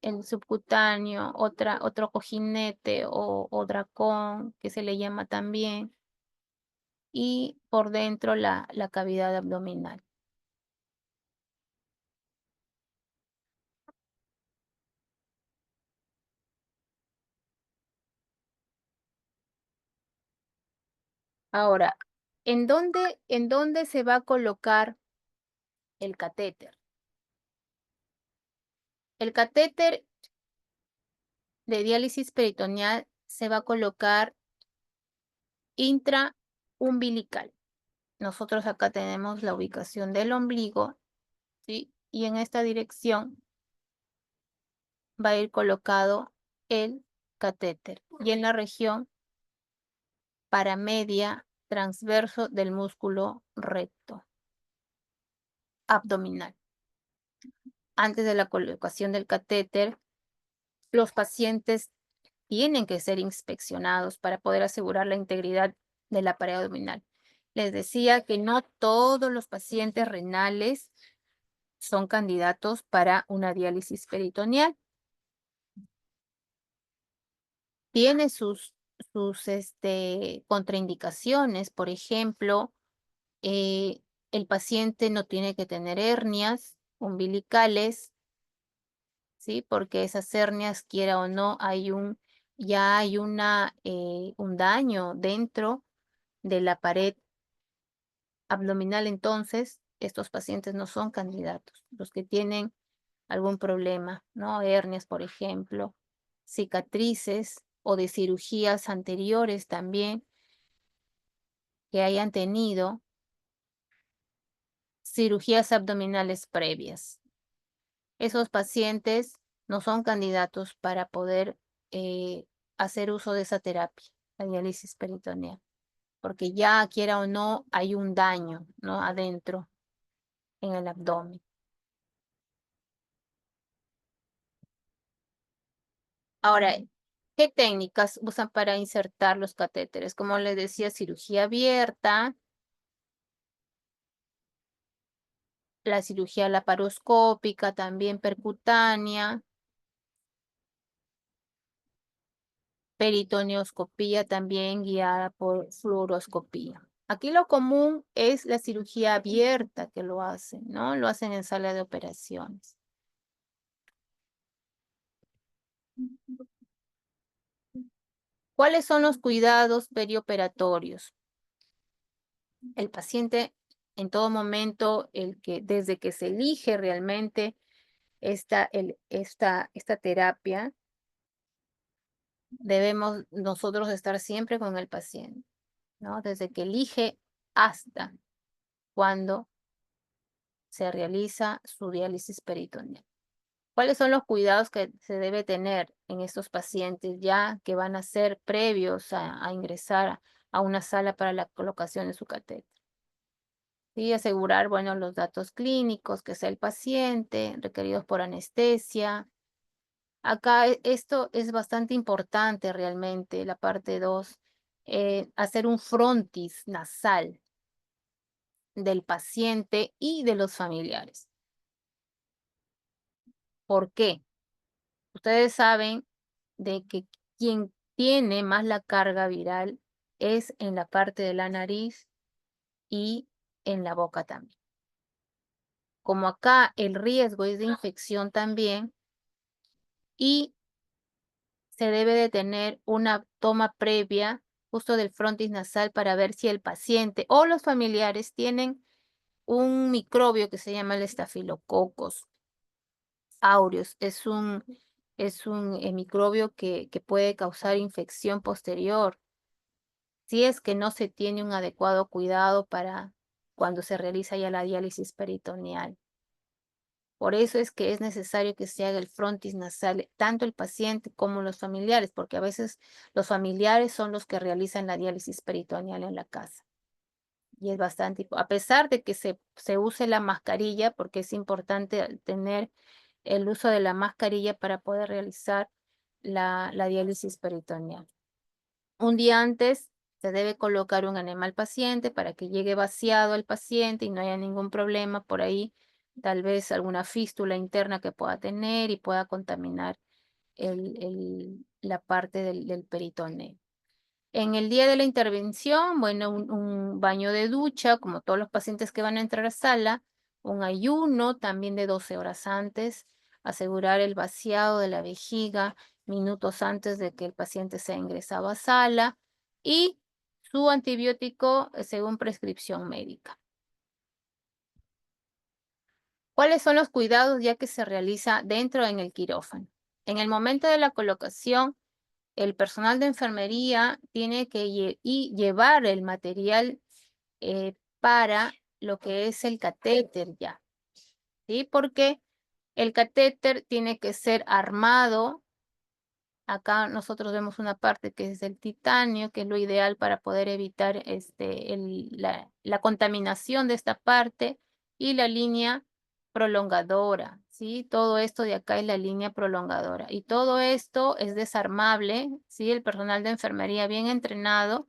A: el subcutáneo, otro cojinete o dracón, que se le llama también, y por dentro la cavidad abdominal. Ahora, en dónde se va a colocar el catéter? El catéter de diálisis peritoneal se va a colocar intraumbilical. Nosotros acá tenemos la ubicación del ombligo, ¿sí? Y en esta dirección va a ir colocado el catéter y en la región paramedia transverso del músculo recto abdominal. Antes de la colocación del catéter, los pacientes tienen que ser inspeccionados para poder asegurar la integridad de la pared abdominal. Les decía que no todos los pacientes renales son candidatos para una diálisis peritoneal. Tiene sus contraindicaciones, por ejemplo, el paciente no tiene que tener hernias umbilicales, ¿sí? Porque esas hernias, quiera o no, ya hay un daño dentro de la pared abdominal, entonces estos pacientes no son candidatos. Los que tienen algún problema, ¿no? Hernias, por ejemplo, cicatrices o de cirugías anteriores también que hayan tenido cirugías abdominales previas. Esos pacientes no son candidatos para poder hacer uso de esa terapia, la diálisis peritoneal, porque ya quiera o no hay un daño, ¿no? Adentro en el abdomen. Ahora, ¿qué técnicas usan para insertar los catéteres? Como les decía, cirugía abierta, la cirugía laparoscópica, también percutánea, peritoneoscopía también guiada por fluoroscopía. Aquí lo común es la cirugía abierta que lo hacen, ¿no? Lo hacen en sala de operaciones. ¿Cuáles son los cuidados perioperatorios? El paciente en todo momento, desde que se elige realmente esta terapia, debemos nosotros estar siempre con el paciente, ¿no? Desde que elige hasta cuando se realiza su diálisis peritoneal. ¿Cuáles son los cuidados que se debe tener en estos pacientes ya que van a ser previos a ingresar a una sala para la colocación de su catéter? Sí, asegurar, bueno, los datos clínicos, que sea el paciente, requeridos por anestesia. Acá esto es bastante importante realmente, la parte 2, hacer un frontis nasal del paciente y de los familiares. ¿Por qué? Ustedes saben de que quien tiene más la carga viral es en la parte de la nariz y en la boca también. Como acá el riesgo es de infección también y se debe de tener una toma previa justo del frontis nasal para ver si el paciente o los familiares tienen un microbio que se llama el Staphylococcus aureus. Es un microbio que puede causar infección posterior si es que no se tiene un adecuado cuidado para cuando se realiza ya la diálisis peritoneal. Por eso es que es necesario que se haga el frontis nasal, tanto el paciente como los familiares, porque a veces los familiares son los que realizan la diálisis peritoneal en la casa. Y es bastante, a pesar de que se use la mascarilla, porque es importante tener el uso de la mascarilla para poder realizar la diálisis peritoneal. Un día antes Se debe colocar un enema al paciente para que llegue vaciado al paciente y no haya ningún problema por ahí, tal vez alguna fístula interna que pueda tener y pueda contaminar la parte del peritoneo. En el día de la intervención, bueno, un baño de ducha, como todos los pacientes que van a entrar a sala, un ayuno también de 12 horas antes, asegurar el vaciado de la vejiga minutos antes de que el paciente sea ingresado a sala y su antibiótico según prescripción médica. ¿Cuáles son los cuidados ya que se realiza dentro en el quirófano? En el momento de la colocación, el personal de enfermería tiene que llevar el material para lo que es el catéter ya, ¿sí? Porque el catéter tiene que ser armado. Acá nosotros vemos una parte que es el titanio, que es lo ideal para poder evitar la contaminación de esta parte y la línea prolongadora, ¿sí? Todo esto de acá es la línea prolongadora. Y todo esto es desarmable, ¿sí? El personal de enfermería bien entrenado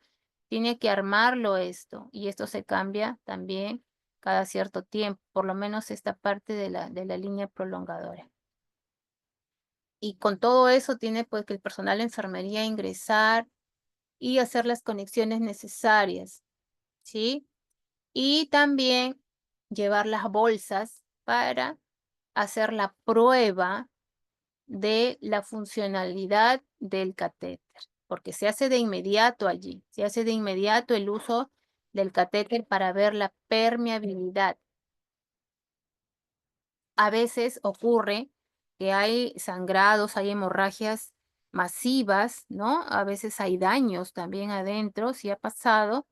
A: tiene que armarlo esto. Y esto se cambia también cada cierto tiempo, por lo menos esta parte de la línea prolongadora. Y con todo eso tiene pues que el personal de enfermería ingresar y hacer las conexiones necesarias, ¿sí? Y también llevar las bolsas para hacer la prueba de la funcionalidad del catéter, porque se hace de inmediato allí, se hace de inmediato el uso del catéter para ver la permeabilidad. A veces ocurre que hay sangrados, hay hemorragias masivas, ¿no? A veces hay daños también adentro, si ha pasado,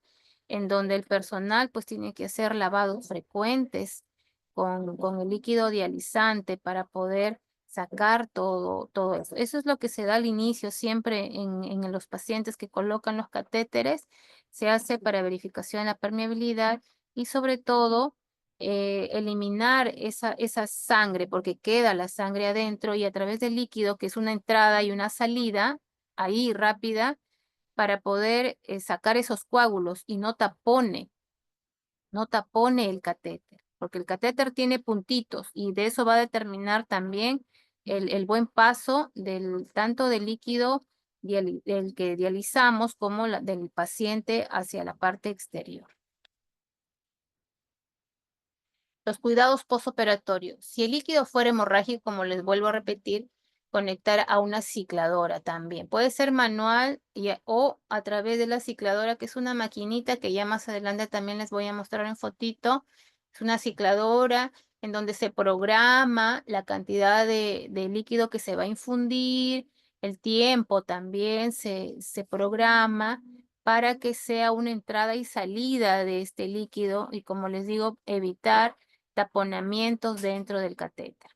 A: en donde el personal pues tiene que hacer lavados frecuentes con el líquido dializante para poder sacar todo eso. Eso es lo que se da al inicio siempre en los pacientes que colocan los catéteres. Se hace para verificación de la permeabilidad y sobre todo eliminar esa sangre, porque queda la sangre adentro y a través del líquido, que es una entrada y una salida, ahí rápida, para poder sacar esos coágulos y no tapone el catéter, porque el catéter tiene puntitos y de eso va a determinar también el buen paso tanto del líquido del que dializamos como del paciente hacia la parte exterior. Los cuidados postoperatorios. Si el líquido fuera hemorrágico, como les vuelvo a repetir, conectar a una cicladora también. Puede ser manual o a través de la cicladora, que es una maquinita que ya más adelante también les voy a mostrar en fotito. Es una cicladora en donde se programa la cantidad de líquido que se va a infundir, el tiempo también se programa para que sea una entrada y salida de este líquido y, como les digo, evitar taponamientos dentro del catéter.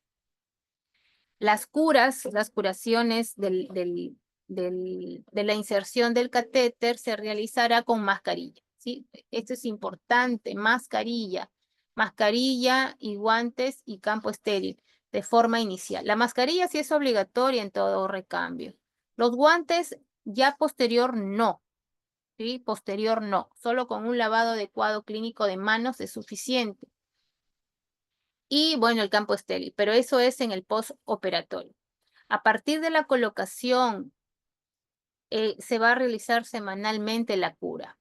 A: Las curaciones de la inserción del catéter se realizará con mascarilla, ¿sí? Esto es importante, mascarilla y guantes y campo estéril de forma inicial. La mascarilla sí es obligatoria en todo recambio. Los guantes ya posterior no, ¿sí? Posterior no, solo con un lavado adecuado clínico de manos es suficiente. Y bueno, el campo estéril, pero eso es en el postoperatorio. A partir de la colocación, se va a realizar semanalmente la cura,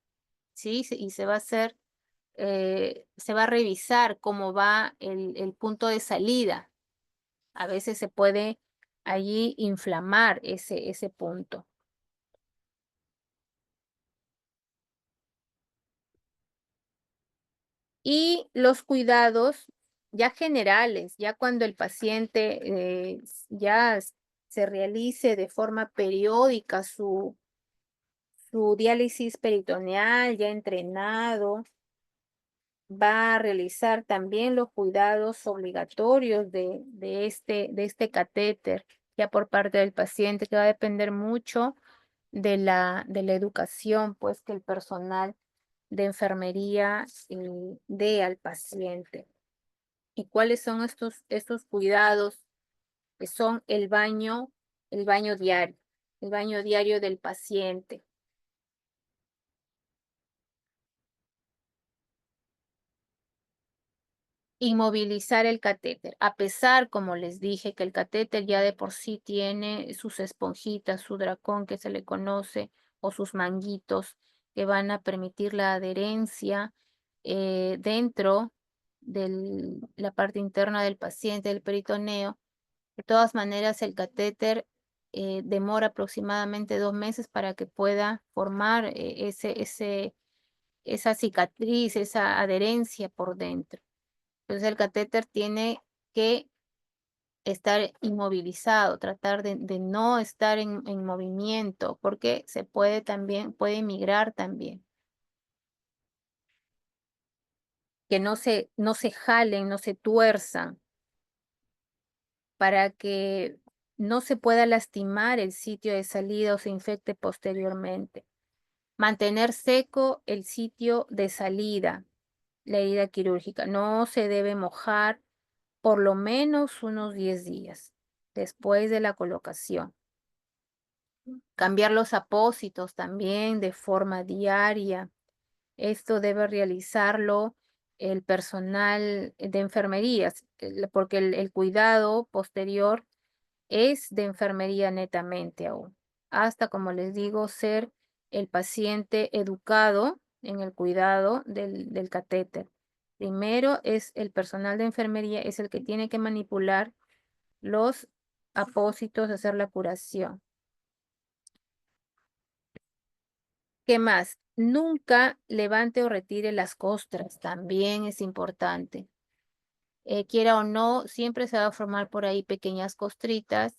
A: ¿sí? Y se va a hacer, se va a revisar cómo va el punto de salida. A veces se puede allí inflamar ese punto. Y los cuidados ya generales, ya cuando el paciente ya se realice de forma periódica su diálisis peritoneal, ya entrenado, va a realizar también los cuidados obligatorios de este catéter, ya por parte del paciente, que va a depender mucho de la educación, pues, que el personal de enfermería dé al paciente. ¿Y cuáles son estos cuidados? Que son el baño diario del paciente. inmovilizar el catéter, a pesar, como les dije, que el catéter ya de por sí tiene sus esponjitas, su dracón que se le conoce, o sus manguitos que van a permitir la adherencia dentro de la parte interna del paciente, del peritoneo. De todas maneras, el catéter demora aproximadamente 2 meses para que pueda formar esa cicatriz, esa adherencia por dentro. Entonces el catéter tiene que estar inmovilizado, tratar de no estar en movimiento, porque se puede también, puede migrar también. Que no se jalen, no se tuerzan, para que no se pueda lastimar el sitio de salida o se infecte posteriormente. Mantener seco el sitio de salida, la herida quirúrgica. No se debe mojar por lo menos unos 10 días después de la colocación. Cambiar los apósitos también de forma diaria. Esto debe realizarlo el personal de enfermería, porque el cuidado posterior es de enfermería netamente aún. Hasta, como les digo, ser el paciente educado en el cuidado del catéter. Primero es el personal de enfermería, es el que tiene que manipular los apósitos, hacer la curación. ¿Qué más? Nunca levante o retire las costras, también es importante. Quiera o no, siempre se va a formar por ahí pequeñas costritas,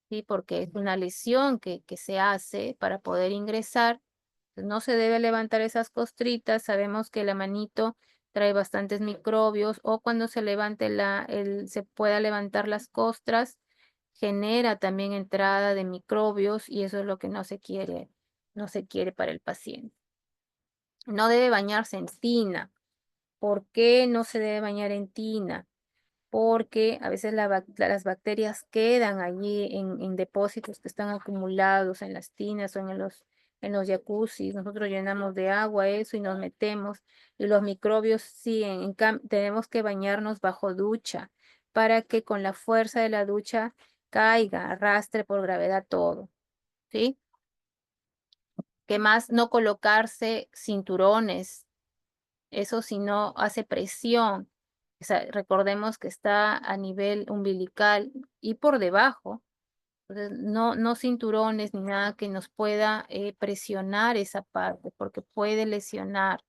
A: ¿sí? Porque es una lesión que se hace para poder ingresar. No se debe levantar esas costritas. Sabemos que la manito trae bastantes microbios, o cuando se levante se pueda levantar las costras, genera también entrada de microbios, y eso es lo que no se quiere para el paciente. No debe bañarse en tina. ¿Por qué no se debe bañar en tina? Porque a veces las bacterias quedan allí en depósitos que están acumulados en las tinas o en los jacuzzis. Nosotros llenamos de agua eso y nos metemos, y los microbios siguen. Tenemos que bañarnos bajo ducha para que con la fuerza de la ducha caiga, arrastre por gravedad todo, ¿sí? ¿Qué más? No colocarse cinturones. Eso si no hace presión. O sea, recordemos que está a nivel umbilical y por debajo. Entonces, no cinturones ni nada que nos pueda presionar esa parte, porque puede lesionar.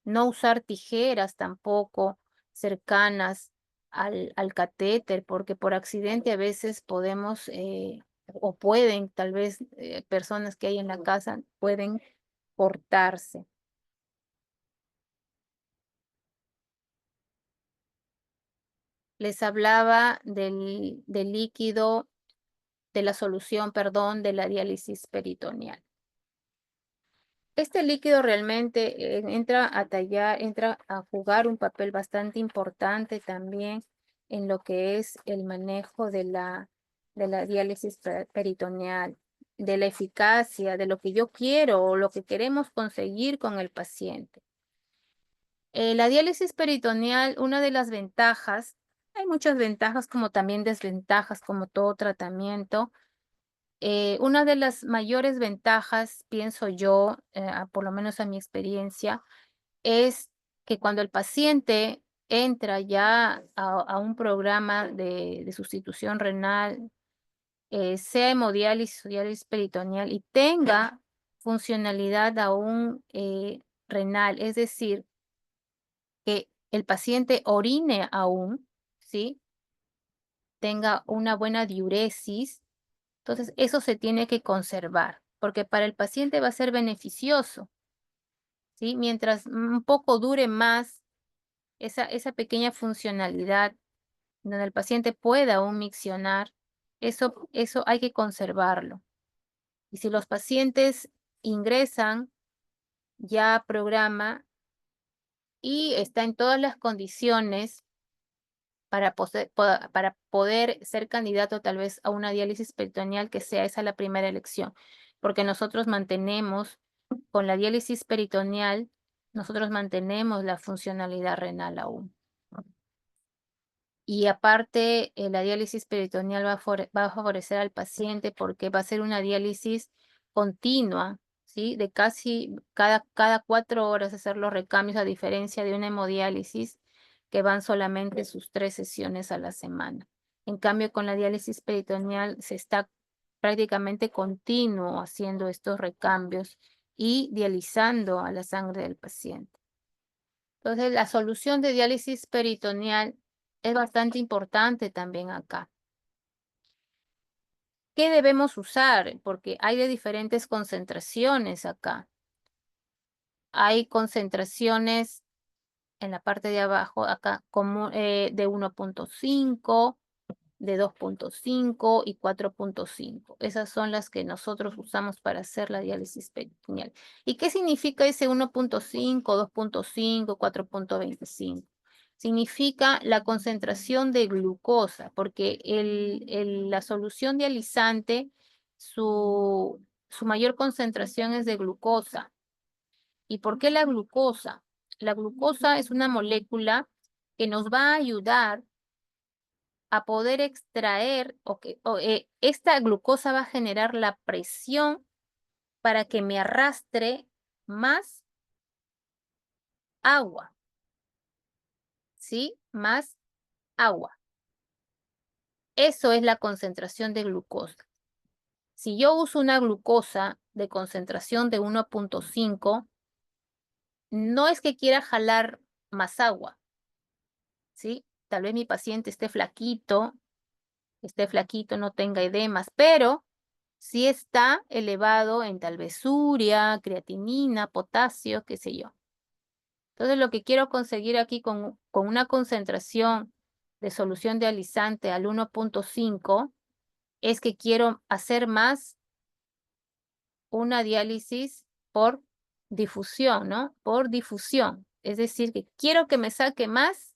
A: No usar tijeras tampoco cercanas al catéter, porque por accidente a veces podemos, o pueden, tal vez personas que hay en la casa pueden cortarse. Les hablaba del líquido, de la solución, perdón, de la diálisis peritoneal. Este líquido realmente entra a jugar un papel bastante importante también en lo que es el manejo de la diálisis peritoneal, de la eficacia, de lo que yo quiero o lo que queremos conseguir con el paciente. La diálisis peritoneal, una de las ventajas, hay muchas ventajas como también desventajas, como todo tratamiento. Una de las mayores ventajas, pienso yo, por lo menos a mi experiencia, es que cuando el paciente entra ya a un programa de sustitución renal, sea hemodiálisis o diálisis peritoneal, y tenga funcionalidad aún renal, es decir, que el paciente orine aún, ¿sí? Tenga una buena diuresis. Entonces, eso se tiene que conservar, porque para el paciente va a ser beneficioso, ¿sí? Mientras un poco dure más esa pequeña funcionalidad donde el paciente pueda aún miccionar, eso hay que conservarlo. Y si los pacientes ingresan ya a programa y está en todas las condiciones para poder ser candidato tal vez a una diálisis peritoneal, que sea esa la primera elección, porque nosotros mantenemos, con la diálisis peritoneal, nosotros mantenemos la funcionalidad renal aún. Y aparte, la diálisis peritoneal va a favorecer al paciente porque va a ser una diálisis continua, ¿sí? De casi cada 4 horas hacer los recambios, a diferencia de una hemodiálisis que van solamente sus 3 sesiones a la semana. En cambio, con la diálisis peritoneal se está prácticamente continuo haciendo estos recambios y dializando a la sangre del paciente. Entonces, la solución de diálisis peritoneal es bastante importante también acá. ¿Qué debemos usar? Porque hay de diferentes concentraciones acá. Hay concentraciones en la parte de abajo, acá, como de 1.5, de 2.5 y 4.5. Esas son las que nosotros usamos para hacer la diálisis peritoneal. ¿Y qué significa ese 1.5, 2.5, 4.25? Significa la concentración de glucosa, porque la solución dializante, su mayor concentración es de glucosa. ¿Y por qué la glucosa? La glucosa es una molécula que nos va a ayudar a poder extraer, esta glucosa va a generar la presión para que me arrastre más agua, ¿sí? Más agua. Eso es la concentración de glucosa. Si yo uso una glucosa de concentración de 1.5, no es que quiera jalar más agua, ¿sí? Tal vez mi paciente esté flaquito, no tenga edemas, pero sí está elevado en tal vez urea, creatinina, potasio, qué sé yo. Entonces, lo que quiero conseguir aquí con una concentración de solución dializante al 1.5 es que quiero hacer más una diálisis por difusión, ¿no? Por difusión. Es decir, que quiero que me saque más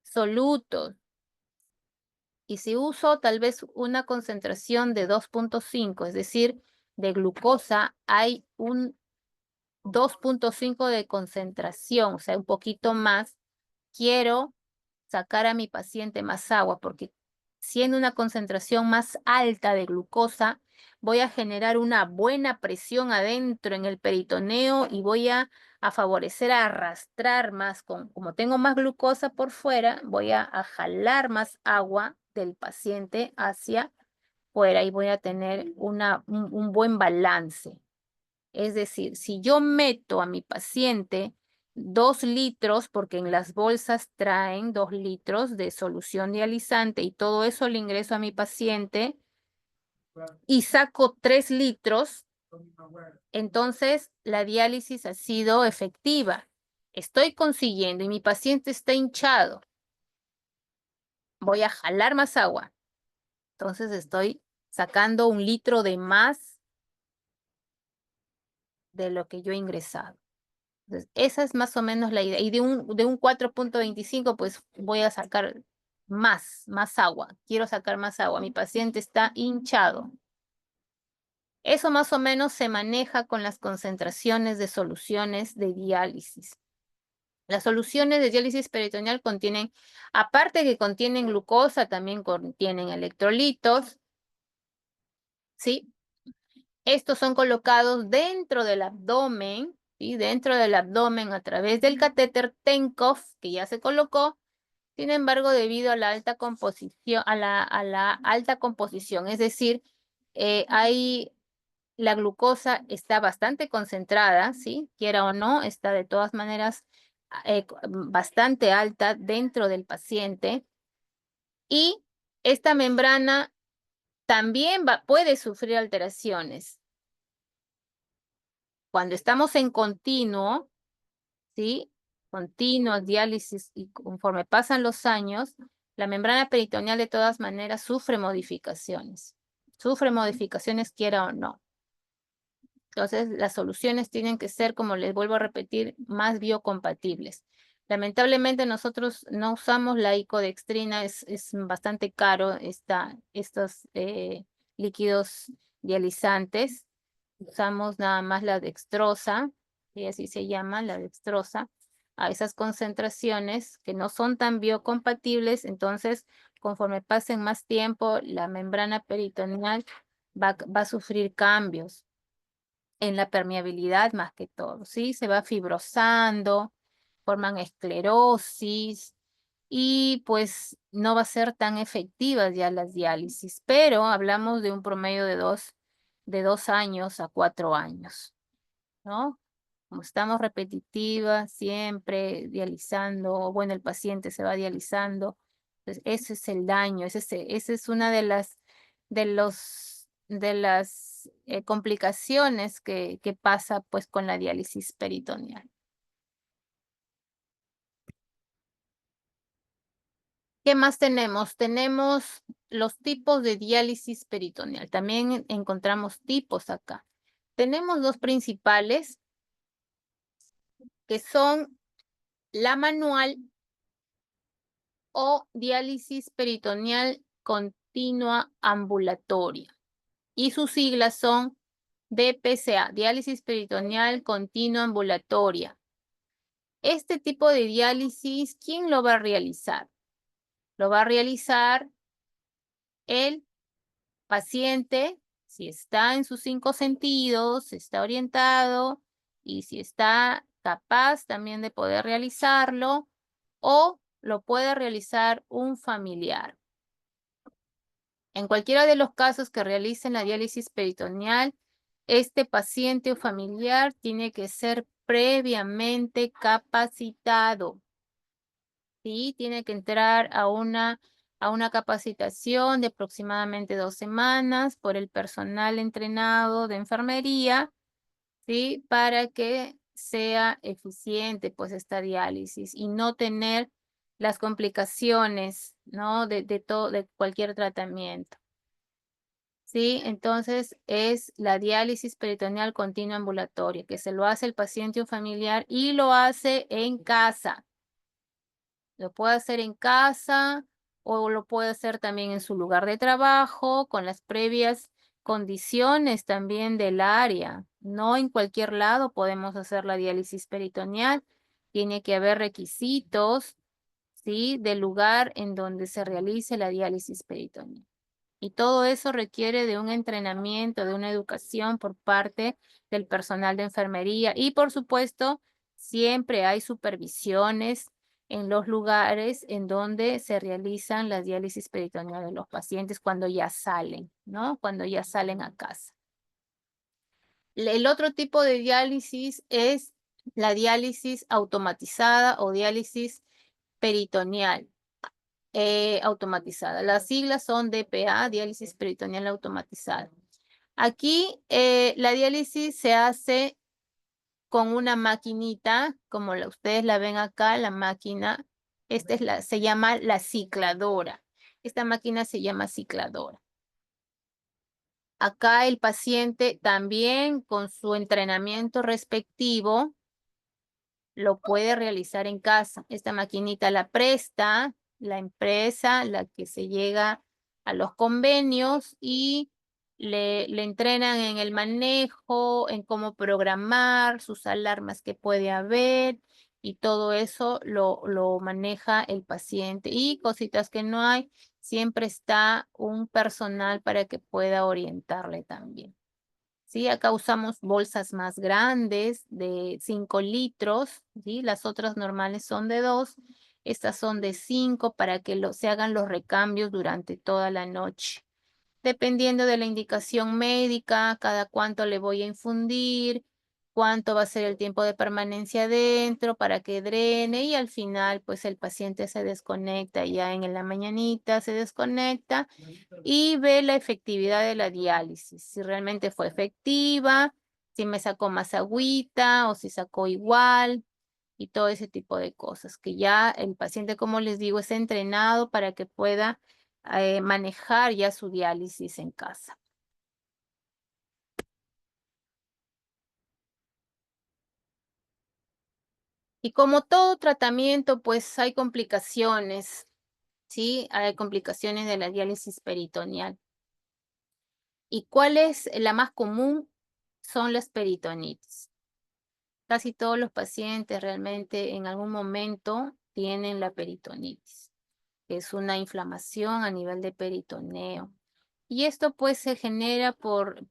A: solutos. Y si uso tal vez una concentración de 2.5, es decir, de glucosa, hay un 2.5 de concentración, o sea, un poquito más, quiero sacar a mi paciente más agua, porque siendo una concentración más alta de glucosa, voy a generar una buena presión adentro en el peritoneo y voy a favorecer a arrastrar más, como tengo más glucosa por fuera, voy a jalar más agua del paciente hacia fuera y voy a tener un buen balance. Es decir, si yo meto a mi paciente 2 litros, porque en las bolsas traen 2 litros de solución dializante y todo eso le ingreso a mi paciente y saco 3 litros, entonces la diálisis ha sido efectiva. Estoy consiguiendo y mi paciente está hinchado. Voy a jalar más agua. Entonces estoy sacando 1 litro de más de lo que yo he ingresado. Entonces, esa es más o menos la idea. Y de un 4.25, pues voy a sacar más agua. Quiero sacar más agua. Mi paciente está hinchado. Eso más o menos se maneja con las concentraciones de soluciones de diálisis. Las soluciones de diálisis peritoneal contienen, aparte que contienen glucosa, también contienen electrolitos, ¿sí? Estos son colocados dentro del abdomen, ¿sí? Dentro del abdomen a través del catéter Tenkov, que ya se colocó. Sin embargo, debido a la alta composición, es decir, la glucosa está bastante concentrada, ¿sí? Quiera o no, está de todas maneras bastante alta dentro del paciente. Y esta membrana también puede sufrir alteraciones. Cuando estamos en continuo, ¿sí? Continuo diálisis y conforme pasan los años, la membrana peritoneal de todas maneras sufre modificaciones. Sufre modificaciones quiera o no. Entonces, las soluciones tienen que ser, como les vuelvo a repetir, más biocompatibles. Lamentablemente nosotros no usamos la icodextrina, es bastante caro estos líquidos dializantes. Usamos nada más la dextrosa, y así se llama, la dextrosa. a esas concentraciones que no son tan biocompatibles, entonces conforme pasen más tiempo, la membrana peritoneal va a sufrir cambios en la permeabilidad más que todo, ¿sí? Se va fibrosando, forman esclerosis y pues no va a ser tan efectivas ya las diálisis, pero hablamos de un promedio de 2 años a 4 años, ¿no? Como estamos repetitivas, siempre dializando, bueno, el paciente se va dializando, pues ese es el daño, ese es una de las complicaciones que pasa pues con la diálisis peritoneal. ¿Qué más tenemos? Tenemos los tipos de diálisis peritoneal. También encontramos tipos acá. Tenemos dos principales, que son la manual o diálisis peritoneal continua ambulatoria. Y sus siglas son DPCA, diálisis peritoneal continua ambulatoria. Este tipo de diálisis, ¿quién lo va a realizar? Lo va a realizar el paciente, si está en sus 5 sentidos, está orientado y si está capaz también de poder realizarlo, o lo puede realizar un familiar. En cualquiera de los casos que realicen la diálisis peritoneal, este paciente o familiar tiene que ser previamente capacitado. ¿Sí? Tiene que entrar a una capacitación de aproximadamente 2 semanas por el personal entrenado de enfermería, ¿sí? Para que sea eficiente pues esta diálisis y no tener las complicaciones, ¿no? de cualquier tratamiento. ¿Sí? Entonces es la diálisis peritoneal continua ambulatoria, que se lo hace el paciente o familiar y lo hace en casa. Lo puede hacer en casa o lo puede hacer también en su lugar de trabajo con las previas condiciones también del área. No en cualquier lado podemos hacer la diálisis peritoneal. Tiene que haber requisitos, ¿sí? Del lugar en donde se realice la diálisis peritoneal. Y todo eso requiere de un entrenamiento, de una educación por parte del personal de enfermería. Y por supuesto, siempre hay supervisiones en los lugares en donde se realizan las diálisis peritoneales de los pacientes cuando ya salen, ¿no? Cuando ya salen a casa. El otro tipo de diálisis es la diálisis automatizada o diálisis peritoneal. Automatizada. Las siglas son DPA, diálisis peritoneal automatizada. Aquí la diálisis se hace con una maquinita, como ustedes la ven acá, la máquina, se llama la cicladora. Esta máquina se llama cicladora. Acá el paciente también con su entrenamiento respectivo lo puede realizar en casa. Esta maquinita la presta la empresa, la que se llega a los convenios y le entrenan en el manejo, en cómo programar, sus alarmas que puede haber y todo eso lo maneja el paciente. Y cositas que no hay, siempre está un personal para que pueda orientarle también. ¿Sí? Acá usamos bolsas más grandes de 5 litros, ¿sí? Las otras normales son de 2, estas son de 5 para que se hagan los recambios durante toda la noche. Dependiendo de la indicación médica, cada cuánto le voy a infundir, cuánto va a ser el tiempo de permanencia dentro para que drene y al final pues el paciente se desconecta ya en la mañanita, se desconecta y ve la efectividad de la diálisis, si realmente fue efectiva, si me sacó más agüita o si sacó igual y todo ese tipo de cosas, que ya el paciente, como les digo, es entrenado para que pueda manejar ya su diálisis en casa. Y como todo tratamiento, pues hay complicaciones, ¿sí? Hay complicaciones de la diálisis peritoneal. ¿Y cuál es la más común? Son las peritonitis. Casi todos los pacientes realmente en algún momento tienen la peritonitis, que es una inflamación a nivel de peritoneo. Y esto pues se genera por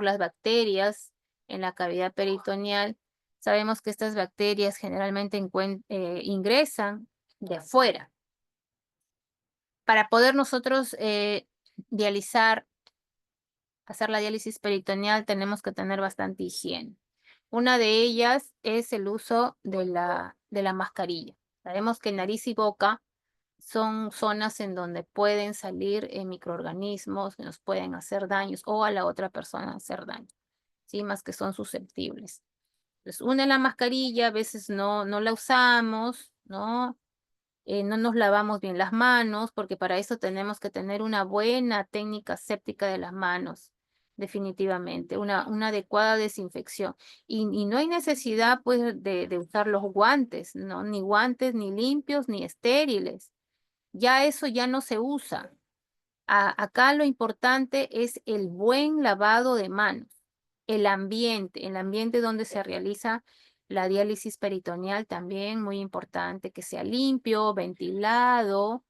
A: las bacterias en la cavidad peritoneal. Sabemos que estas bacterias generalmente ingresan de afuera. Para poder nosotros dializar, hacer la diálisis peritoneal, tenemos que tener bastante higiene. Una de ellas es el uso de la mascarilla. Sabemos que nariz y boca son zonas en donde pueden salir microorganismos que nos pueden hacer daños o a la otra persona hacer daño, ¿sí? Más que son susceptibles. Entonces, una la mascarilla, a veces no la usamos, ¿no? No nos lavamos bien las manos, porque para eso tenemos que tener una buena técnica séptica de las manos, definitivamente, una adecuada desinfección. Y no hay necesidad, pues, de usar los guantes, ¿no? Ni guantes, ni limpios, ni estériles. Ya eso ya no se usa. Acá lo importante es el buen lavado de manos, el ambiente donde se realiza la diálisis peritoneal también muy importante, que sea limpio, ventilado,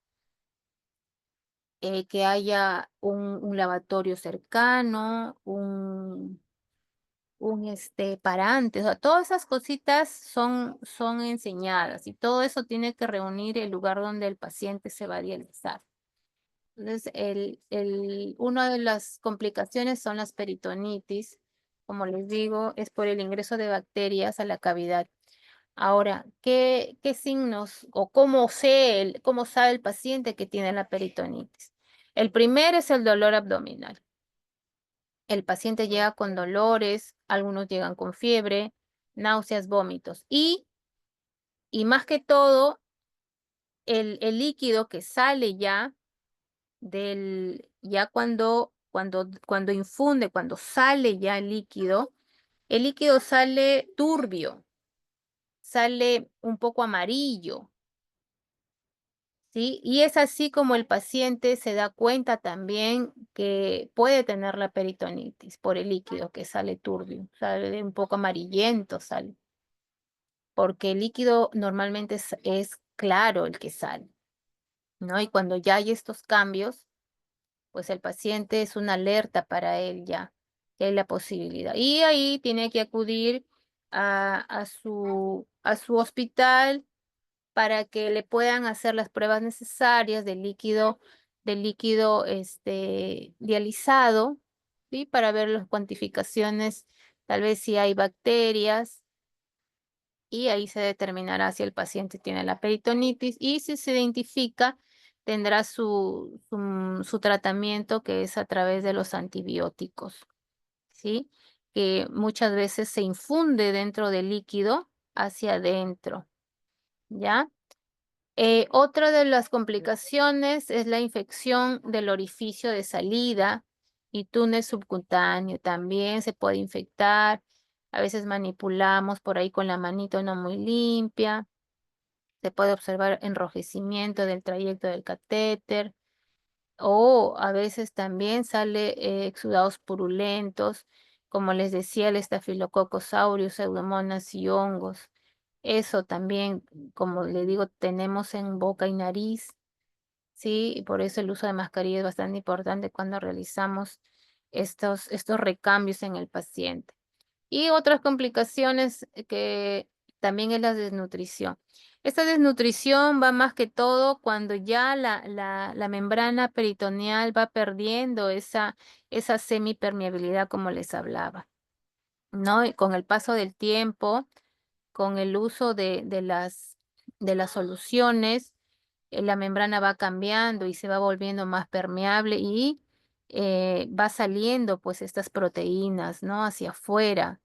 A: que haya un lavatorio cercano, un parante, o sea, todas esas cositas son enseñadas y todo eso tiene que reunir el lugar donde el paciente se va a dializar. Entonces, una de las complicaciones son las peritonitis. Como les digo, es por el ingreso de bacterias a la cavidad. Ahora, ¿qué signos o cómo sabe el paciente que tiene la peritonitis? El primero es el dolor abdominal. El paciente llega con dolores, algunos llegan con fiebre, náuseas, vómitos. Y más que todo, el líquido que sale ya ya cuando infunde, cuando sale ya el líquido sale turbio, sale un poco amarillo, ¿sí? Y es así como el paciente se da cuenta también que puede tener la peritonitis por el líquido que sale turbio, sale un poco amarillento, sale, porque el líquido normalmente es claro el que sale, ¿no? Y cuando ya hay estos cambios, pues el paciente es una alerta para él ya, que hay la posibilidad. Y ahí tiene que acudir a su hospital para que le puedan hacer las pruebas necesarias del líquido dializado, ¿sí? Para ver las cuantificaciones, tal vez si hay bacterias, y ahí se determinará si el paciente tiene la peritonitis y si se identifica, tendrá su tratamiento, que es a través de los antibióticos, ¿sí? Que muchas veces se infunde dentro del líquido hacia adentro, ¿ya? Otra de las complicaciones es la infección del orificio de salida y túnel subcutáneo. También se puede infectar. A veces manipulamos por ahí con la manito no muy limpia. Se puede observar enrojecimiento del trayecto del catéter. O a veces también sale exudados purulentos, como les decía, el Staphylococcus aureus, pseudomonas y hongos. Eso también, como le digo, tenemos en boca y nariz, ¿sí? Y por eso el uso de mascarilla es bastante importante cuando realizamos estos recambios en el paciente. Y otras complicaciones que también es la desnutrición. Esta desnutrición va más que todo cuando ya la membrana peritoneal va perdiendo esa semipermeabilidad, como les hablaba, ¿no? Y con el paso del tiempo, con el uso de las soluciones, la membrana va cambiando y se va volviendo más permeable y va saliendo pues estas proteínas, ¿no? Hacia afuera,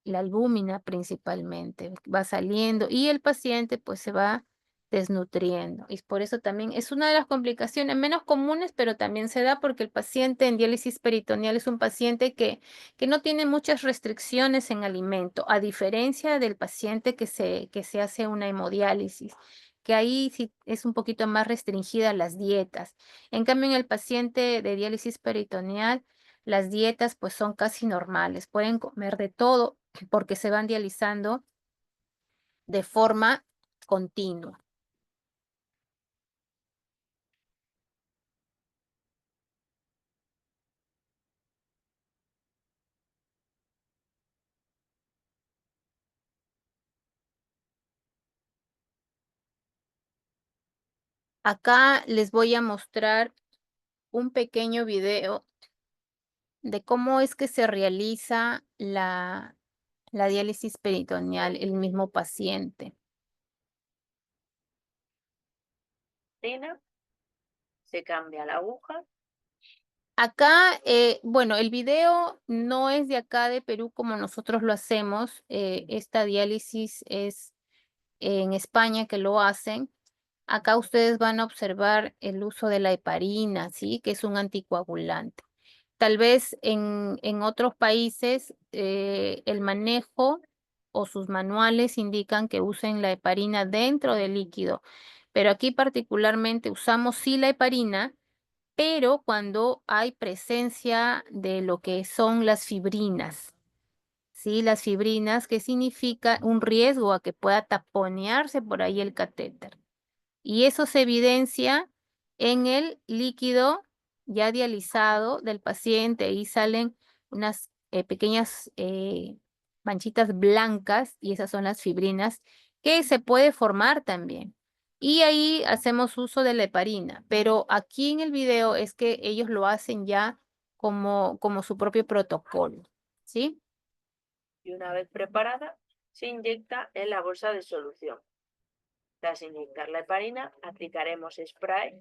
A: la albúmina principalmente va saliendo y el paciente pues se va desnutriendo. Y por eso también es una de las complicaciones menos comunes, pero también se da porque el paciente en diálisis peritoneal es un paciente que no tiene muchas restricciones en alimento, a diferencia del paciente que se hace una hemodiálisis, que ahí sí es un poquito más restringida las dietas. En cambio, en el paciente de diálisis peritoneal, las dietas pues son casi normales, pueden comer de todo porque se van dializando de forma continua. Acá les voy a mostrar un pequeño video de cómo es que se realiza la diálisis peritoneal, el mismo paciente.
F: Se cambia la aguja.
A: Acá, bueno, el video no es de acá de Perú como nosotros lo hacemos. Esta diálisis es en España que lo hacen. Acá ustedes van a observar el uso de la heparina, ¿sí? Que es un anticoagulante. Tal vez en otros países el manejo o sus manuales indican que usen la heparina dentro del líquido, pero aquí particularmente usamos sí la heparina, pero cuando hay presencia de lo que son las fibrinas, ¿sí? Las fibrinas, que significa un riesgo a que pueda taponearse por ahí el catéter. Y eso se evidencia en el líquido ya dializado del paciente. Ahí salen unas pequeñas manchitas blancas y esas son las fibrinas que se puede formar también. Y ahí hacemos uso de la heparina, pero aquí en el video es que ellos lo hacen ya como su propio protocolo, ¿sí?
F: Y una vez preparada, se inyecta en la bolsa de solución. Tras inyectar la heparina, aplicaremos spray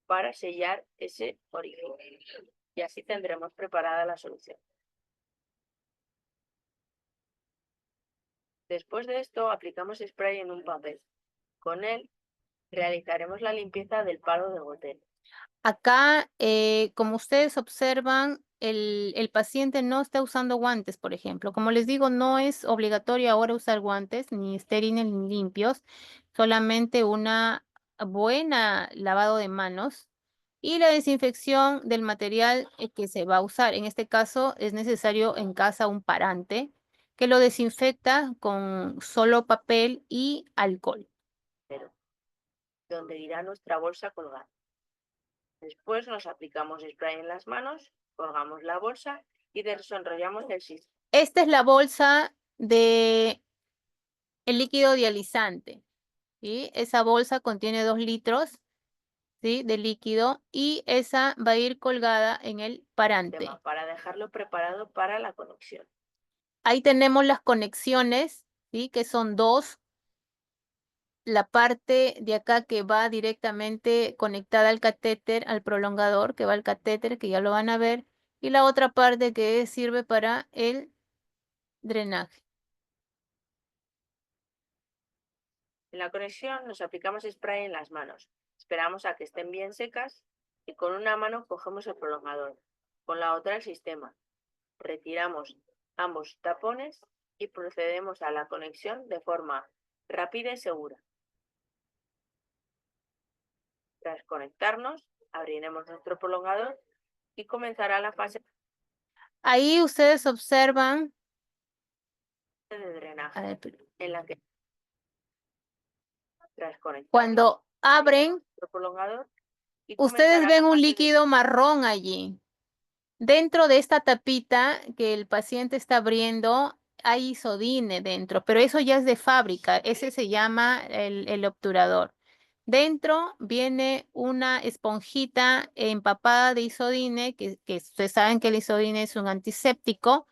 F: para sellar ese origen. Y así tendremos preparada la solución. Después de esto, aplicamos spray en un papel. Con él, realizaremos la limpieza del palo de gotero.
A: Acá, como ustedes observan, el paciente no está usando guantes, por ejemplo. Como les digo, no es obligatorio ahora usar guantes, ni estériles ni limpios, solamente una buena lavado de manos y la desinfección del material que se va a usar. En este caso, es necesario en casa un parante que lo desinfecta con solo papel y alcohol.
F: Donde irá nuestra bolsa colgada. Después nos aplicamos spray en las manos, colgamos la bolsa y desenrollamos el sistema.
A: Esta es la bolsa de el líquido dializante, ¿sí? Esa bolsa contiene 2 litros, ¿sí? De líquido y esa va a ir colgada en el parante.
F: Para dejarlo preparado para la conexión.
A: Ahí tenemos las conexiones, ¿sí? Que son 2. La parte de acá que va directamente conectada al catéter, al prolongador, que va al catéter, que ya lo van a ver, y la otra parte que sirve para el drenaje.
F: En la conexión nos aplicamos spray en las manos. Esperamos a que estén bien secas y con una mano cogemos el prolongador, con la otra el sistema. Retiramos ambos tapones y procedemos a la conexión de forma rápida y segura. Tras conectarnos, abriremos nuestro prolongador y comenzará la fase
A: Ahí ustedes observan
F: de drenaje, en la que tras conectar
A: cuando abren,
F: nuestro prolongador y
A: ustedes
F: comenzará
A: ven
F: la
A: un
F: fase
A: líquido marrón allí. Dentro de esta tapita que el paciente está abriendo, hay isodine dentro, pero eso ya es de fábrica. Ese se llama el obturador. Dentro viene una esponjita empapada de isodine, que ustedes saben que el isodine es un antiséptico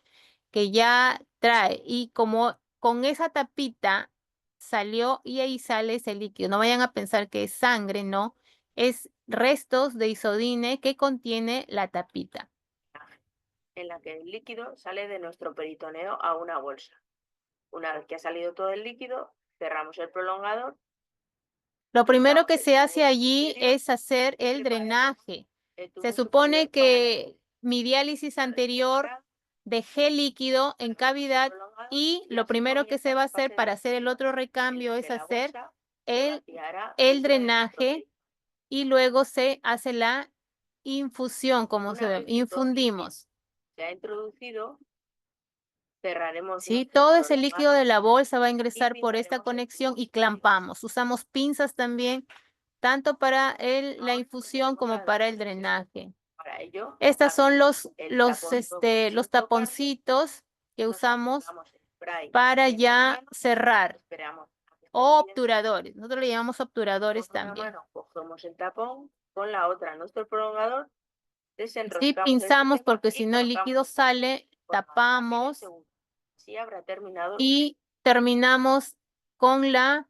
A: que ya trae. Y como con esa tapita salió y ahí sale ese líquido. No vayan a pensar que es sangre, no. Es restos de isodine que contiene la tapita.
F: en la que el líquido sale de nuestro peritoneo a una bolsa. Una vez que ha salido todo el líquido, cerramos el prolongador.
A: Lo primero que se hace allí es hacer el drenaje. Se supone que mi diálisis anterior dejé líquido en cavidad y lo primero que se va a hacer para hacer el otro recambio es hacer el drenaje y luego se hace la infusión, como se ve, infundimos.
F: Se ha introducido Cerraremos
A: ¿sí?
F: bien
A: Todo
F: el
A: ese líquido
F: prolongador
A: de la bolsa va a ingresar por esta
F: pinzaremos el
A: conexión y
F: tubo.
A: clampamos. Usamos pinzas también, tanto para la
F: Ahora
A: infusión como
F: vamos a
A: para
F: dar
A: el drenaje.
F: para ello
A: Estos son
F: abrimos el tapón
A: los
F: sin tocarlo,
A: taponcitos que
F: nos
A: usamos
F: aplicamos spray
A: para
F: en una
A: ya
F: mano,
A: cerrar,
F: esperamos a que
A: o
F: estén bien
A: obturadores. Nosotros le llamamos obturadores
F: con una
A: también.
F: mano cogemos el tapón, con la otra nuestro prolongador,
A: Sí,
F: desenroscamos el
A: pinzamos
F: sistema
A: porque
F: y
A: si no el líquido
F: colocamos
A: sale,
F: por más rápido y
A: tapamos
F: seguro. Así habrá terminado
A: y terminamos con la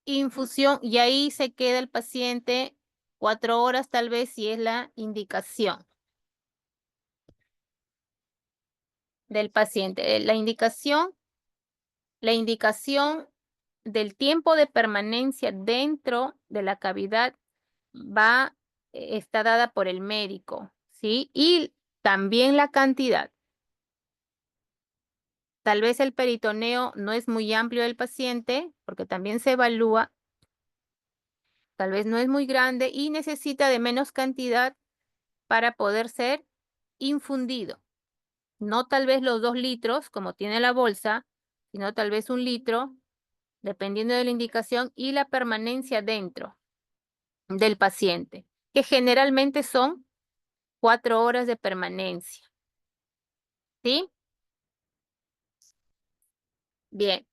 A: infusión y ahí se queda el paciente 4 horas tal vez si es la indicación del paciente. La indicación del tiempo de permanencia dentro de la cavidad está dada por el médico, ¿sí? Y también la cantidad. Tal vez el peritoneo no es muy amplio del paciente, porque también se evalúa, tal vez no es muy grande y necesita de menos cantidad para poder ser infundido. No tal vez los 2 litros, como tiene la bolsa, sino tal vez 1 litro, dependiendo de la indicación y la permanencia dentro del paciente, que generalmente son 4 horas de permanencia. ¿Sí? Bien.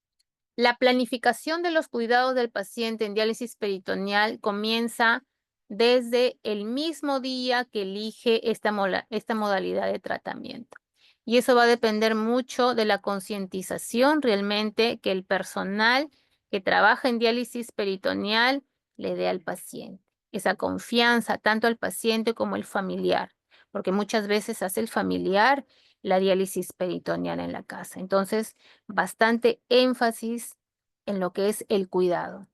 A: La planificación de los cuidados del paciente en diálisis peritoneal comienza desde el mismo día que elige esta modalidad de tratamiento. Y eso va a depender mucho de la concientización realmente que el personal que trabaja en diálisis peritoneal le dé al paciente. Esa confianza, tanto al paciente como el familiar, porque muchas veces hace el familiar la diálisis peritoneal en la casa. Entonces, bastante énfasis en lo que es el cuidado.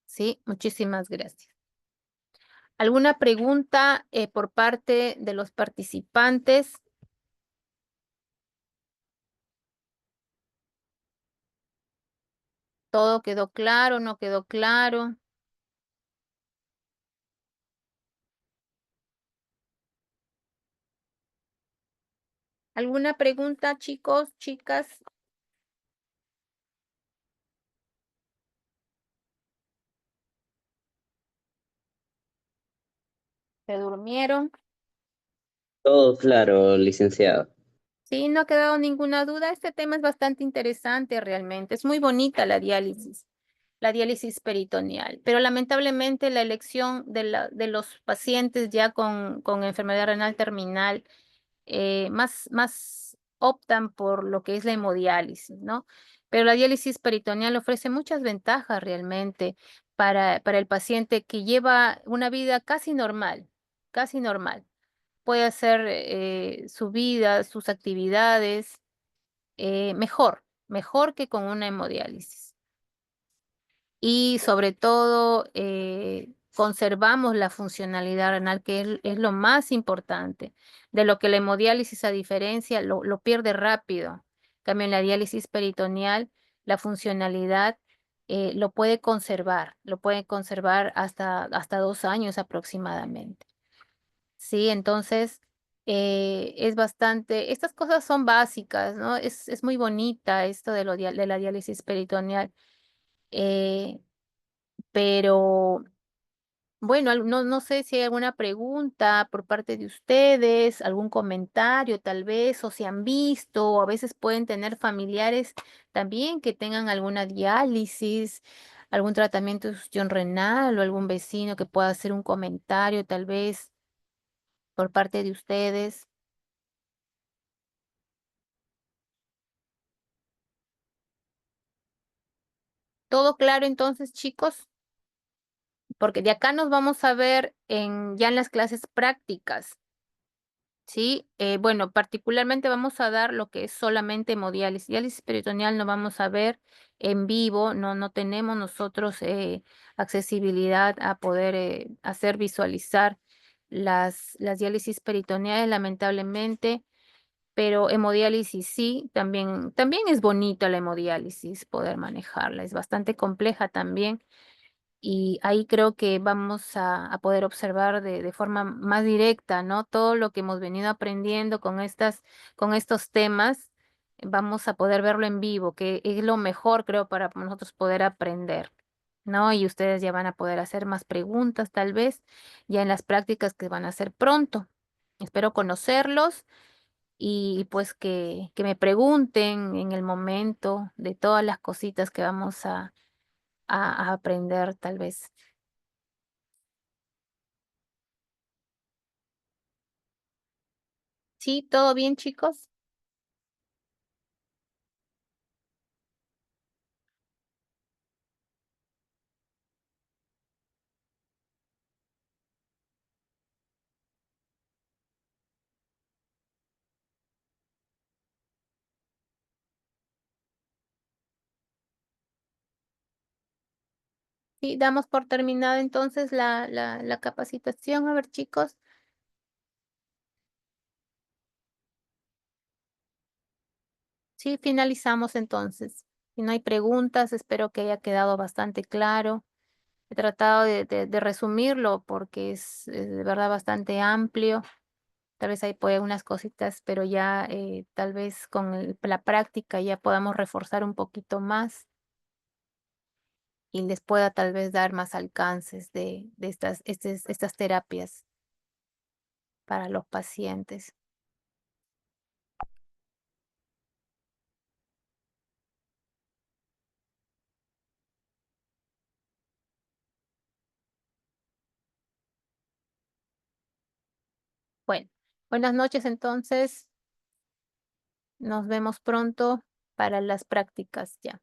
A: ¿Sí? Muchísimas gracias. ¿Alguna pregunta por parte de los participantes? ¿Todo quedó claro? ¿No quedó claro? ¿Alguna pregunta, chicos, chicas? ¿Se durmieron?
E: Todo claro, licenciado.
A: Sí, no ha quedado ninguna duda. Este tema es bastante interesante realmente. Es muy bonita la diálisis peritoneal, pero lamentablemente la elección de los pacientes ya con enfermedad renal terminal más optan por lo que es la hemodiálisis, ¿no? Pero la diálisis peritoneal ofrece muchas ventajas realmente para el paciente que lleva una vida casi normal, casi normal. Puede hacer su vida, sus actividades mejor que con una hemodiálisis. Y sobre todo, conservamos la funcionalidad renal, que es lo más importante, de lo que la hemodiálisis, a diferencia, lo pierde rápido. En cambio, en la diálisis peritoneal, la funcionalidad lo puede conservar hasta 2 años aproximadamente. Sí, entonces es bastante, estas cosas son básicas, ¿no? Es muy bonita esto de la diálisis peritoneal. eh, pero bueno, no sé si hay alguna pregunta por parte de ustedes, algún comentario tal vez, o si han visto, o a veces pueden tener familiares también que tengan alguna diálisis, algún tratamiento de infusión renal o algún vecino que pueda hacer un comentario tal vez por parte de ustedes. ¿Todo claro entonces, chicos? Porque de acá nos vamos a ver ya en las clases prácticas. Sí, bueno, particularmente vamos a dar lo que es solamente hemodiálisis. Diálisis peritoneal no vamos a ver en vivo, no tenemos nosotros accesibilidad a poder hacer visualizar las diálisis peritoneales, lamentablemente, pero hemodiálisis sí, también es bonita la hemodiálisis, poder manejarla, es bastante compleja también, Y ahí creo que vamos a poder observar de forma más directa, ¿no? Todo lo que hemos venido aprendiendo con estos temas, vamos a poder verlo en vivo, que es lo mejor, creo, para nosotros poder aprender, ¿no? Y ustedes ya van a poder hacer más preguntas, tal vez, ya en las prácticas que van a hacer pronto. Espero conocerlos y pues que me pregunten en el momento de todas las cositas que vamos a aprender, tal vez. Sí, ¿todo bien, chicos? Sí, damos por terminada entonces la capacitación. A ver, chicos. Sí, finalizamos entonces. Si no hay preguntas, espero que haya quedado bastante claro. He tratado de resumirlo porque es de verdad bastante amplio. Tal vez hay pues unas cositas, pero ya tal vez con la práctica ya podamos reforzar un poquito más y les pueda tal vez dar más alcances de estas terapias para los pacientes. Bueno, buenas noches entonces. Nos vemos pronto para las prácticas ya.